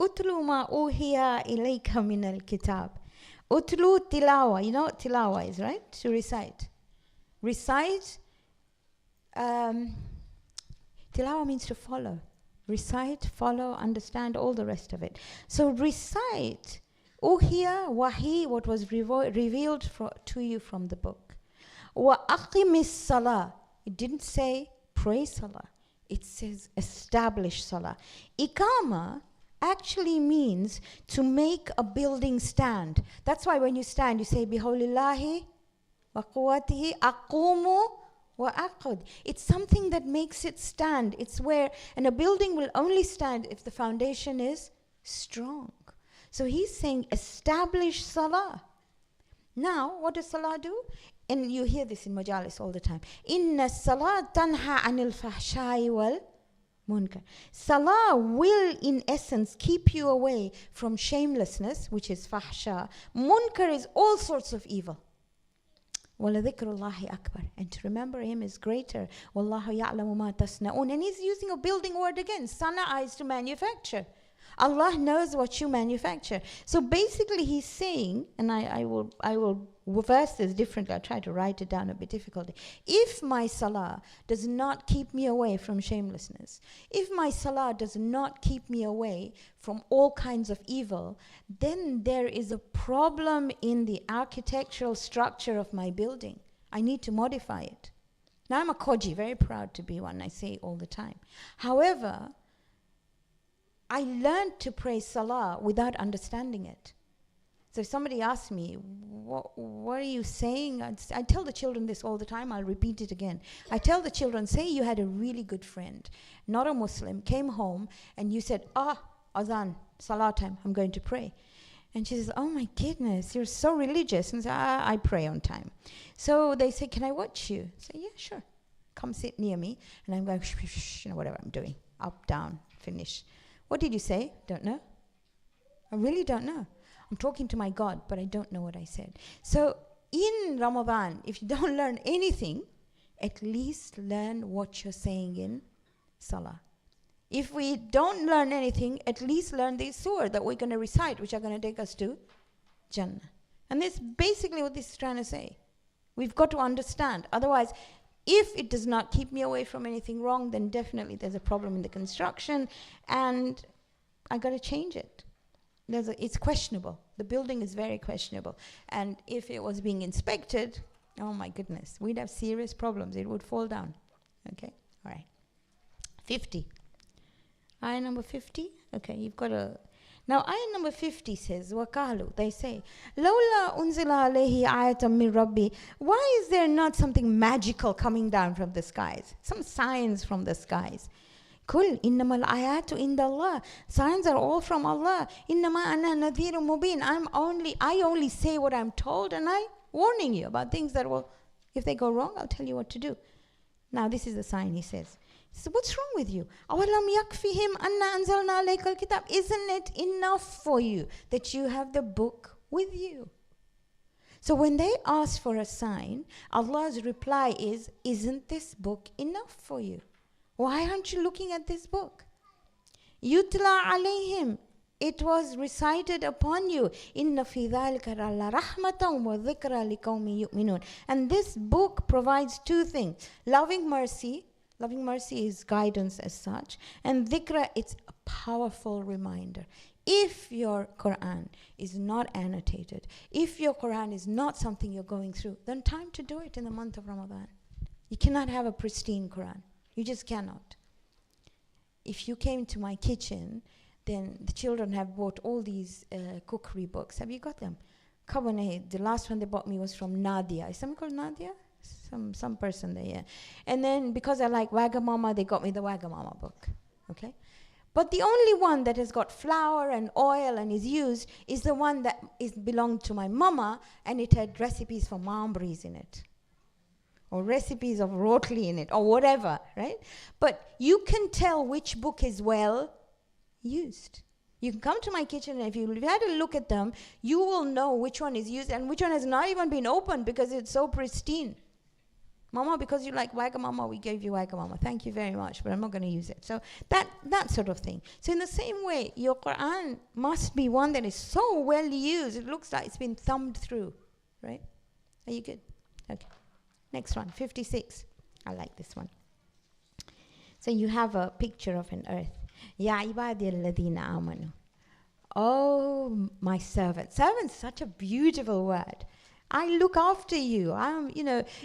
Utlu ma uhiya ilayka min al-kitab. Utlu tilawa. You know what tilawa is, right? To recite. Recite. Tilawa means to follow. Recite, follow, understand, all the rest of it. So recite. Uhiya, wahi, what was revealed to you from the book. Wa aqimis salah. It didn't say pray salah. It says establish salah. Iqama actually means to make a building stand. That's why when you stand, you say, Bihawlillahi wa quwwatihi aqumu wa aqud. It's something that makes it stand. It's where, and a building will only stand if the foundation is strong. So he's saying, establish salah. Now, what does salah do? And you hear this in majalis all the time. Inna salah tanha anil fahshai wal munkar. Salah will, in essence, keep you away from shamelessness, which is fahsha. Munkar is all sorts of evil. وَلَذِكْرُ akbar. And to remember him is greater. وَاللَّهُ يَعْلَمُ مَا تَصْنَعُونَ. And he's using a building word again. Sana'a is to manufacture. Allah knows what you manufacture. So basically he's saying, and I will verse this differently. I try to write it down a bit difficultly. If my salah does not keep me away from shamelessness, if my salah does not keep me away from all kinds of evil, then there is a problem in the architectural structure of my building. I need to modify it. Now I'm a Koji, very proud to be one, I say all the time. However, I learned to pray salah without understanding it. So if somebody asks me, what are you saying? I tell the children this all the time. I'll repeat it again. I tell the children, say you had a really good friend, not a Muslim, came home and you said, azan, salah time, I'm going to pray. And she says, oh my goodness, you're so religious. And I say, I pray on time. So they say, can I watch you? I say, yeah, sure. Come sit near me. And I'm going, whatever I'm doing, up, down, finish. What did you say? Don't know. I really don't know. I'm talking to my God, but I don't know what I said. So in Ramadan, if you don't learn anything, at least learn what you're saying in Salah. If we don't learn anything, at least learn these surah that we're going to recite, which are going to take us to Jannah. And that's basically what this is trying to say. We've got to understand. Otherwise, if it does not keep me away from anything wrong, then definitely there's a problem in the construction, and I got to change it. It's questionable. The building is very questionable. And if it was being inspected, oh my goodness, we'd have serious problems. It would fall down. Okay, all right. 50. Ayah number 50. Okay, you've got a... Now, ayah number 50 says, وَقَالُوا, they say, لَوْلَا أُنزِلَ عَلَيْهِ آيَةً مِّن رَبِّي. Why is there not something magical coming down from the skies? Some signs from the skies. Kul innama al-ayatu inda Allah. Signs are all from Allah. Innama ana nadhirun mubin. I only say what I'm told, and I'm warning you about things that will, if they go wrong, I'll tell you what to do. Now, this is the sign, he says. So what's wrong with you? أَوَلَمْ يَكْفِهِمْ أَنَّا أَنزَلْنَا عَلَيْكَ الْكِتَابِ. Isn't it enough for you that you have the book with you? So when they ask for a sign, Allah's reply is, isn't this book enough for you? Why aren't you looking at this book? يُتْلَى عَلَيْهِمْ. It was recited upon you. إِنَّ فِي ذَلِكَ لَرَحْمَةً وَذِكْرَى لِقَوْمٍ يُؤْمِنُونَ. And this book provides two things. Loving mercy. Loving mercy is guidance as such. And dhikra, it's a powerful reminder. If your Quran is not annotated, if your Quran is not something you're going through, then time to do it in the month of Ramadan. You cannot have a pristine Quran. You just cannot. If you came to my kitchen, then the children have bought all these cookery books. Have you got them? Cabernet, the last one they bought me was from Nadia. Is someone called Nadia? Some person there, yeah. And then because I like Wagamama, they got me the Wagamama book, okay? But the only one that has got flour and oil and is used is the one that belonged to my mama, and it had recipes for mambris in it, or recipes of rotli in it, or whatever, right? But you can tell which book is well used. You can come to my kitchen, and if you had a look at them, you will know which one is used and which one has not even been opened because it's so pristine. Mama, because you like Wagamama, we gave you Wagamama. Thank you very much, but I'm not going to use it. So that sort of thing. So in the same way, your Quran must be one that is so well used, it looks like it's been thumbed through, right? Are you good? Okay. Next one, 56. I like this one. So you have a picture of an earth. Ya ibadi alladhina amanu. Oh, my servant. Servant's such a beautiful word. I look after you.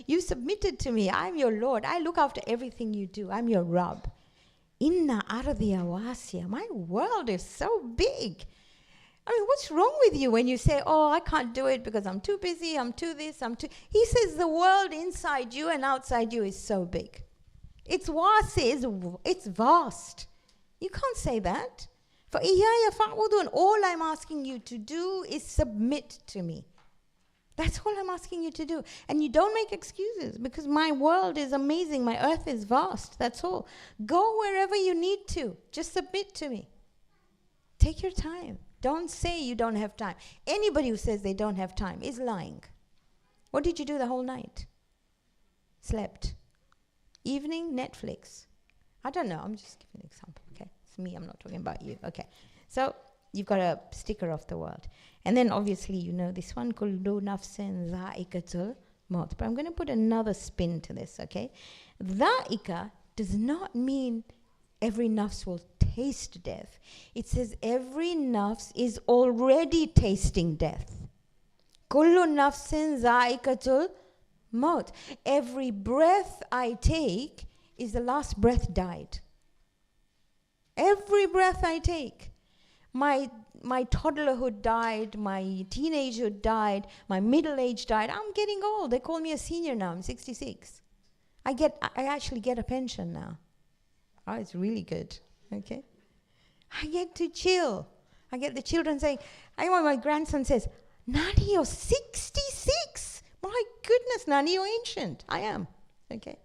You submitted to me. I'm your Lord. I look after everything you do. I'm your Rabb. Inna ardiya wasiya. My world is so big. I mean, what's wrong with you when you say, oh, I can't do it because I'm too busy, I'm too this, I'm too... He says the world inside you and outside you is so big. It's wasi, it's vast. You can't say that. For iyaya fa'budun, all I'm asking you to do is submit to me. That's all I'm asking you to do. And you don't make excuses because my world is amazing, my earth is vast, that's all. Go wherever you need to. Just submit to me. Take your time. Don't say you don't have time. Anybody who says they don't have time is lying. What did you do the whole night? Slept. Evening, Netflix. I don't know. I'm just giving an example. Okay, it's me. I'm not talking about you. Okay, so you've got a sticker of the world, and then obviously you know this one. Kullu nafsin za'iqatul maut. But I'm going to put another spin to this. Okay, za'iqa does not mean every nafs will taste death. It says every nafs is already tasting death. Kullu nafsin za'iqatul maut. Every breath I take is the last breath died. Every breath I take. My toddlerhood died, my teenagehood died, my middle age died. I'm getting old. They call me a senior now. I'm 66. I actually get a pension now. Oh, it's really good. Okay. I get to chill. I get the children saying, my grandson says, Nani, you're 66. My goodness, Nani, you're ancient. I am. Okay.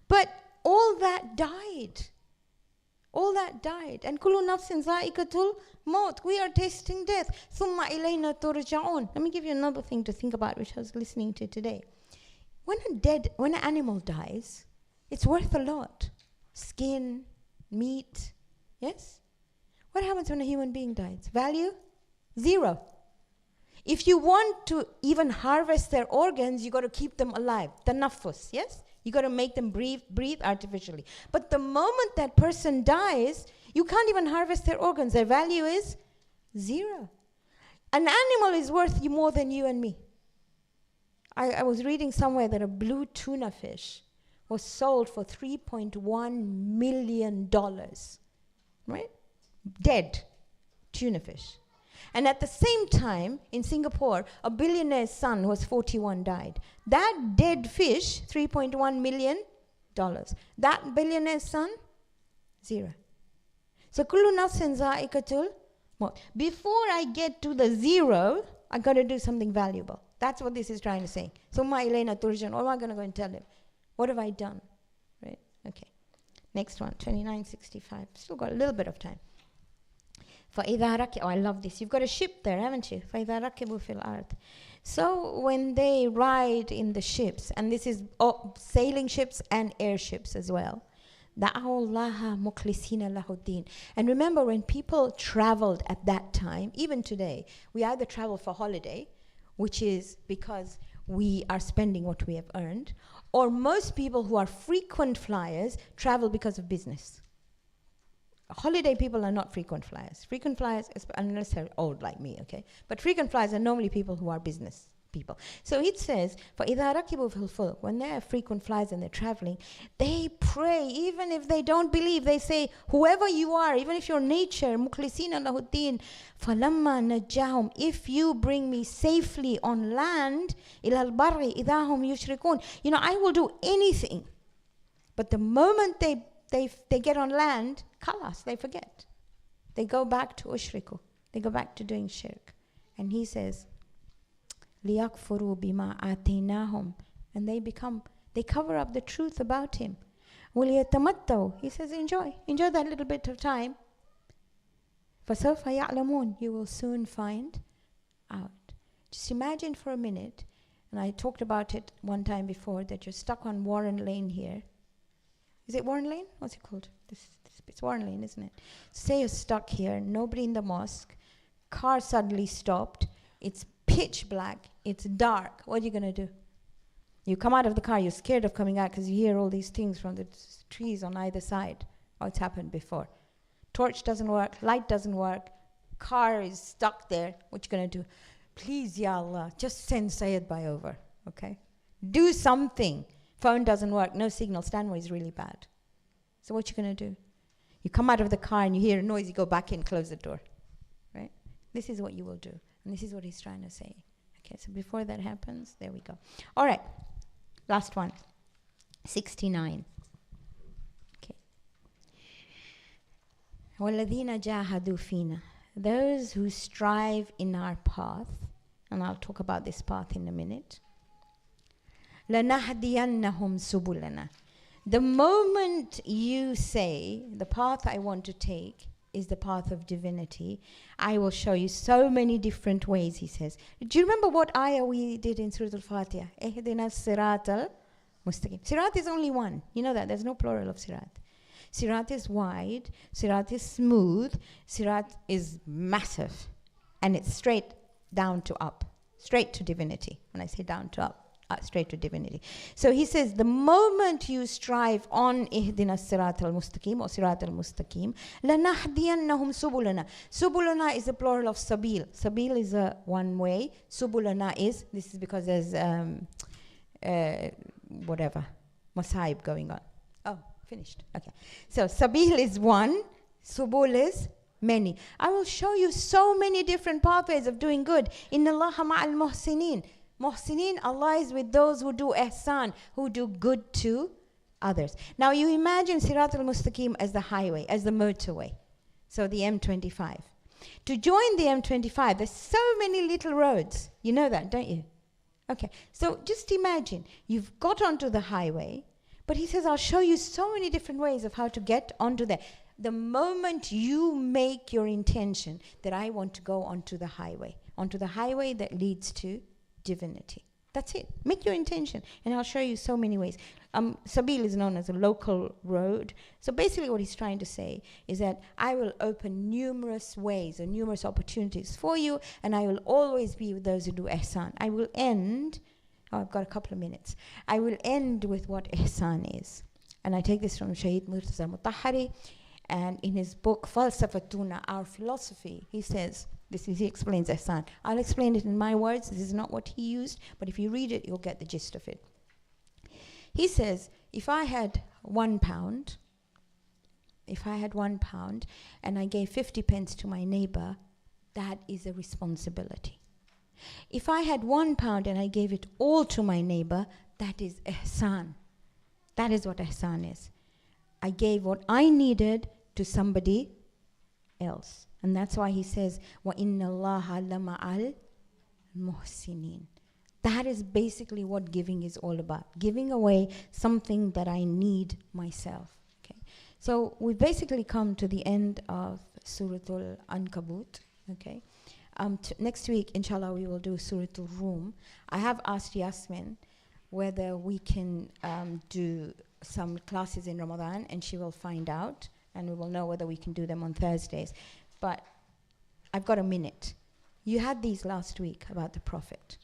But all that died. All that died. And kullu nafsin za'iqatul maut. We are tasting death. Thumma ilayna turja'un. Let me give you another thing to think about, which I was listening to today. When an animal dies, it's worth a lot. Skin, meat, yes? What happens when a human being dies? Value? Zero. If you want to even harvest their organs, you got to keep them alive. Tanaffus, yes? You got to make them breathe artificially. But the moment that person dies, you can't even harvest their organs. Their value is zero. An animal is worth you more than you and me. I was reading somewhere that a blue tuna fish was sold for $3.1 million. Right? Dead tuna fish. And at the same time, in Singapore, a billionaire's son who was 41 died. That dead fish, $3.1 million. That billionaire's son, zero. So, kullu nafsin za'iqatul maut. Before I get to the zero, I got to do something valuable. That's what this is trying to say. So, ma ilayna turjan. What am I going to go and tell him? What have I done? Right? Okay. Next one, 2965. Still got a little bit of time. I love this. You've got a ship there, haven't you? فَإِذَا رَكِبُوا فِي الْأَرْضِ. So when they ride in the ships, and this is sailing ships and airships as well, دَعَوُا اللَّهَ مُخْلِصِينَ لَهُ الدِّينَ. And remember, when people traveled at that time, even today, we either travel for holiday, which is because we are spending what we have earned, or most people who are frequent flyers travel because of business. Holiday people are not frequent flyers. Frequent flyers, unless they're old like me, okay? But frequent flyers are normally people who are business people. So it says, فَإِذَا رَكِبُوا فِي الْفُلْكِ. When they're frequent flyers and they're traveling, they pray, even if they don't believe, they say, whoever you are, even if you're nature, مُخْلِصِينَ لَهُ الدِّينَ فَلَمَّا نَجَّاهُمْ. If you bring me safely on land, إِلَى الْبَرِّ إِذَا هُمْ يُشْرِكُونَ. You know, I will do anything. But the moment they get on land, khalas, they forget. They go back to ushriku. They go back to doing shirk. And he says, لِيَكْفُرُوا بِمَا آتَيْنَاهُمْ. And they cover up the truth about him. وَلِيَتَمَتَّوْا. He says, enjoy that little bit of time. فَسَوْفَ يَعْلَمُونَ. You will soon find out. Just imagine for a minute, and I talked about it one time before, that you're stuck on Warren Lane here. Is it Warren Lane? What's it called? It's Warren Lane, isn't it? Say you're stuck here, nobody in the mosque, car suddenly stopped, it's pitch black, it's dark. What are you going to do? You come out of the car, you're scared of coming out because you hear all these things from the trees on either side. Oh, it's happened before. Torch doesn't work, light doesn't work, car is stuck there. What you going to do? Please, Ya Allah, just send Sayyid over, okay? Do something. Phone doesn't work, no signal, standby is really bad. So what you going to do? You come out of the car and you hear a noise, you go back in, close the door, right? This is what you will do. And this is what he's trying to say. Okay, so before that happens, there we go. All right, last one, 69. Okay. وَالَّذِينَ جَاهَدُوا فِينَا, those who strive in our path, and I'll talk about this path in a minute. لَنَهْدِيَنَّهُمْ سُبُلَنَا. The moment you say, the path I want to take is the path of divinity, I will show you so many different ways, he says. Do you remember what ayah we did in Surah Al-Fatiha? اهدنا الصراط المستقيم. Sirat is only one. You know that. There's no plural of Sirat. Sirat is wide. Sirat is smooth. Sirat is massive. And it's straight down to up. Straight to divinity. When I say down to up. Straight to divinity. So he says, the moment you strive on ihdina sirat al-mustaqim or sirat al-mustaqim, lanahdiyannahum subulana. Subulana is a plural of sabil. Sabil is a one way. Subulana is, this is because there's whatever, masaib going on. Oh, finished. Okay. So sabil is one, subul is many. I will show you so many different pathways of doing good. Inna Allaha ma'al muhsinin. Muhsinin, Allah is with those who do ihsan, who do good to others. Now you imagine Sirat al-Mustaqim as the highway, as the motorway. So the M25. To join the M25, there's so many little roads. You know that, don't you? Okay, so just imagine, you've got onto the highway, but he says, I'll show you so many different ways of how to get onto there. The moment you make your intention that I want to go onto the highway that leads to divinity. That's it. Make your intention, and I'll show you so many ways. Sabil is known as a local road. So basically what he's trying to say is that I will open numerous ways or numerous opportunities for you, and I will always be with those who do ihsan. I will end, I've got a couple of minutes. I will end with what ihsan is. And I take this from Shaheed Murtaza Mutahari, and in his book, Falsafatuna, Our Philosophy, he says, he explains ihsan. I'll explain it in my words. This is not what he used, but if you read it, you'll get the gist of it. He says, if I had £1, and I gave 50 pence to my neighbor, that is a responsibility. If I had £1 and I gave it all to my neighbor, that is ihsan. That is what ihsan is. I gave what I needed to somebody else. And that's why he says, وَإِنَّ اللَّهَ لَمَعَ الْمُحْسِنِينَ. That is basically what giving is all about. Giving away something that I need myself. Okay. So we've basically come to the end of Surah Al-Ankabut. Okay. Next week, inshallah, we will do Surah Al-Rum. I have asked Yasmin whether we can do some classes in Ramadan, and she will find out, and we will know whether we can do them on Thursdays. But I've got a minute. You had these last week about the Prophet.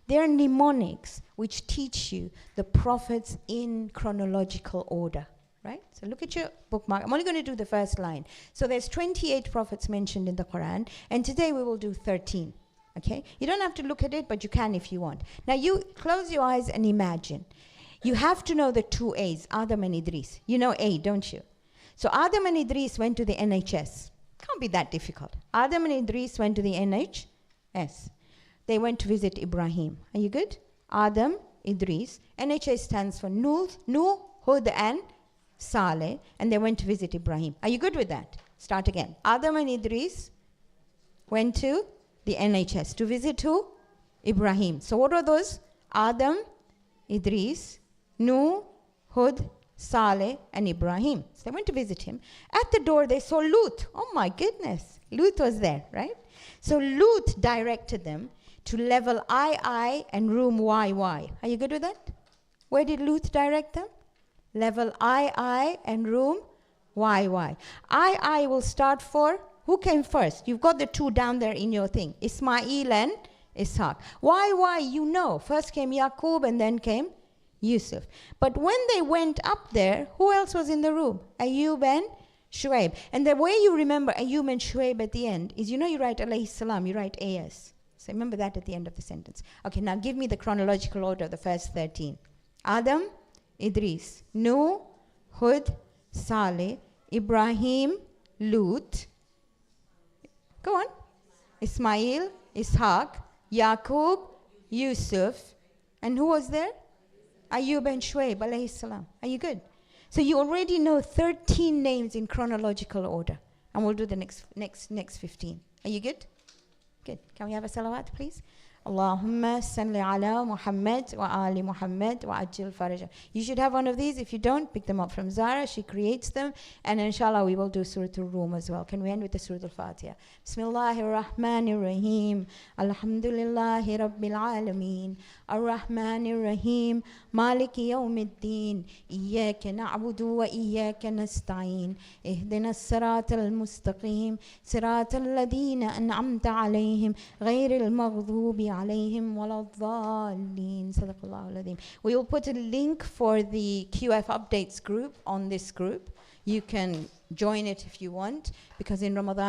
There are mnemonics which teach you the prophets in chronological order, right? So look at your bookmark. I'm only going to do the first line. So there's 28 prophets mentioned in the Quran, and today we will do 13, okay? You don't have to look at it, but you can if you want. Now you close your eyes and imagine. You have to know the two A's, Adam and Idris. You know A, don't you? So Adam and Idris went to the NHS. Can't be that difficult. Adam and Idris went to the NHS. They went to visit Ibrahim. Are you good? Adam, Idris. NHS stands for Nuh, Hud, and Saleh. And they went to visit Ibrahim. Are you good with that? Start again. Adam and Idris went to the NHS to visit who? Ibrahim. So what are those? Adam, Idris, Nuh, Hud, Saleh, and Ibrahim. So they went to visit him. At the door, they saw Lut. Oh my goodness. Lut was there, right? So Lut directed them to level II and room YY. Are you good with that? Where did Lut direct them? Level II and room YY. II will start for, who came first? You've got the two down there in your thing. Ismail and Ishaq. YY, you know. First came Yaqub and then came Yusuf. But when they went up there, who else was in the room? Ayub and Shuaib. And the way you remember Ayyub and Shuaib at the end is, you write alayhi salam, you write AS. So remember that at the end of the sentence. Okay, now give me the chronological order of the first 13. Adam, Idris, Nuh, Hud, Saleh, Ibrahim, Lut. Go on. Ismail, Ishaq, Yaqub, Yusuf. And who was there? Ayyub and Shuaib alayhi salam. Are you good? So you already know 13 names in chronological order. And we'll do the next 15. Are you good? Good. Can we have a salawat, please? Allahumma salli ala Muhammad wa ali Muhammad wa ajil faraja. You should have one of these. If you don't, pick them up from Zara. She creates them. And inshallah, we will do Surah Al-Rum as well. Can we end with the Surah Al-Fatiha? Bismillahir Rahmanir Rahim. Alhamdulillahi Rabbil Alameen. Ar-Rahmanir Rahim. Maliki Yawmiddin. Iyyaka na'budu wa iyyaka nasta'in. Ihdina as-siratal mustaqim. Siratal ladina an'amta alayhim. Ghayril maghdubi عليهم ولا الضالين. صدق الله العظيم. We will put a link for the QF updates group on this group. You can join it if you want, because in Ramadan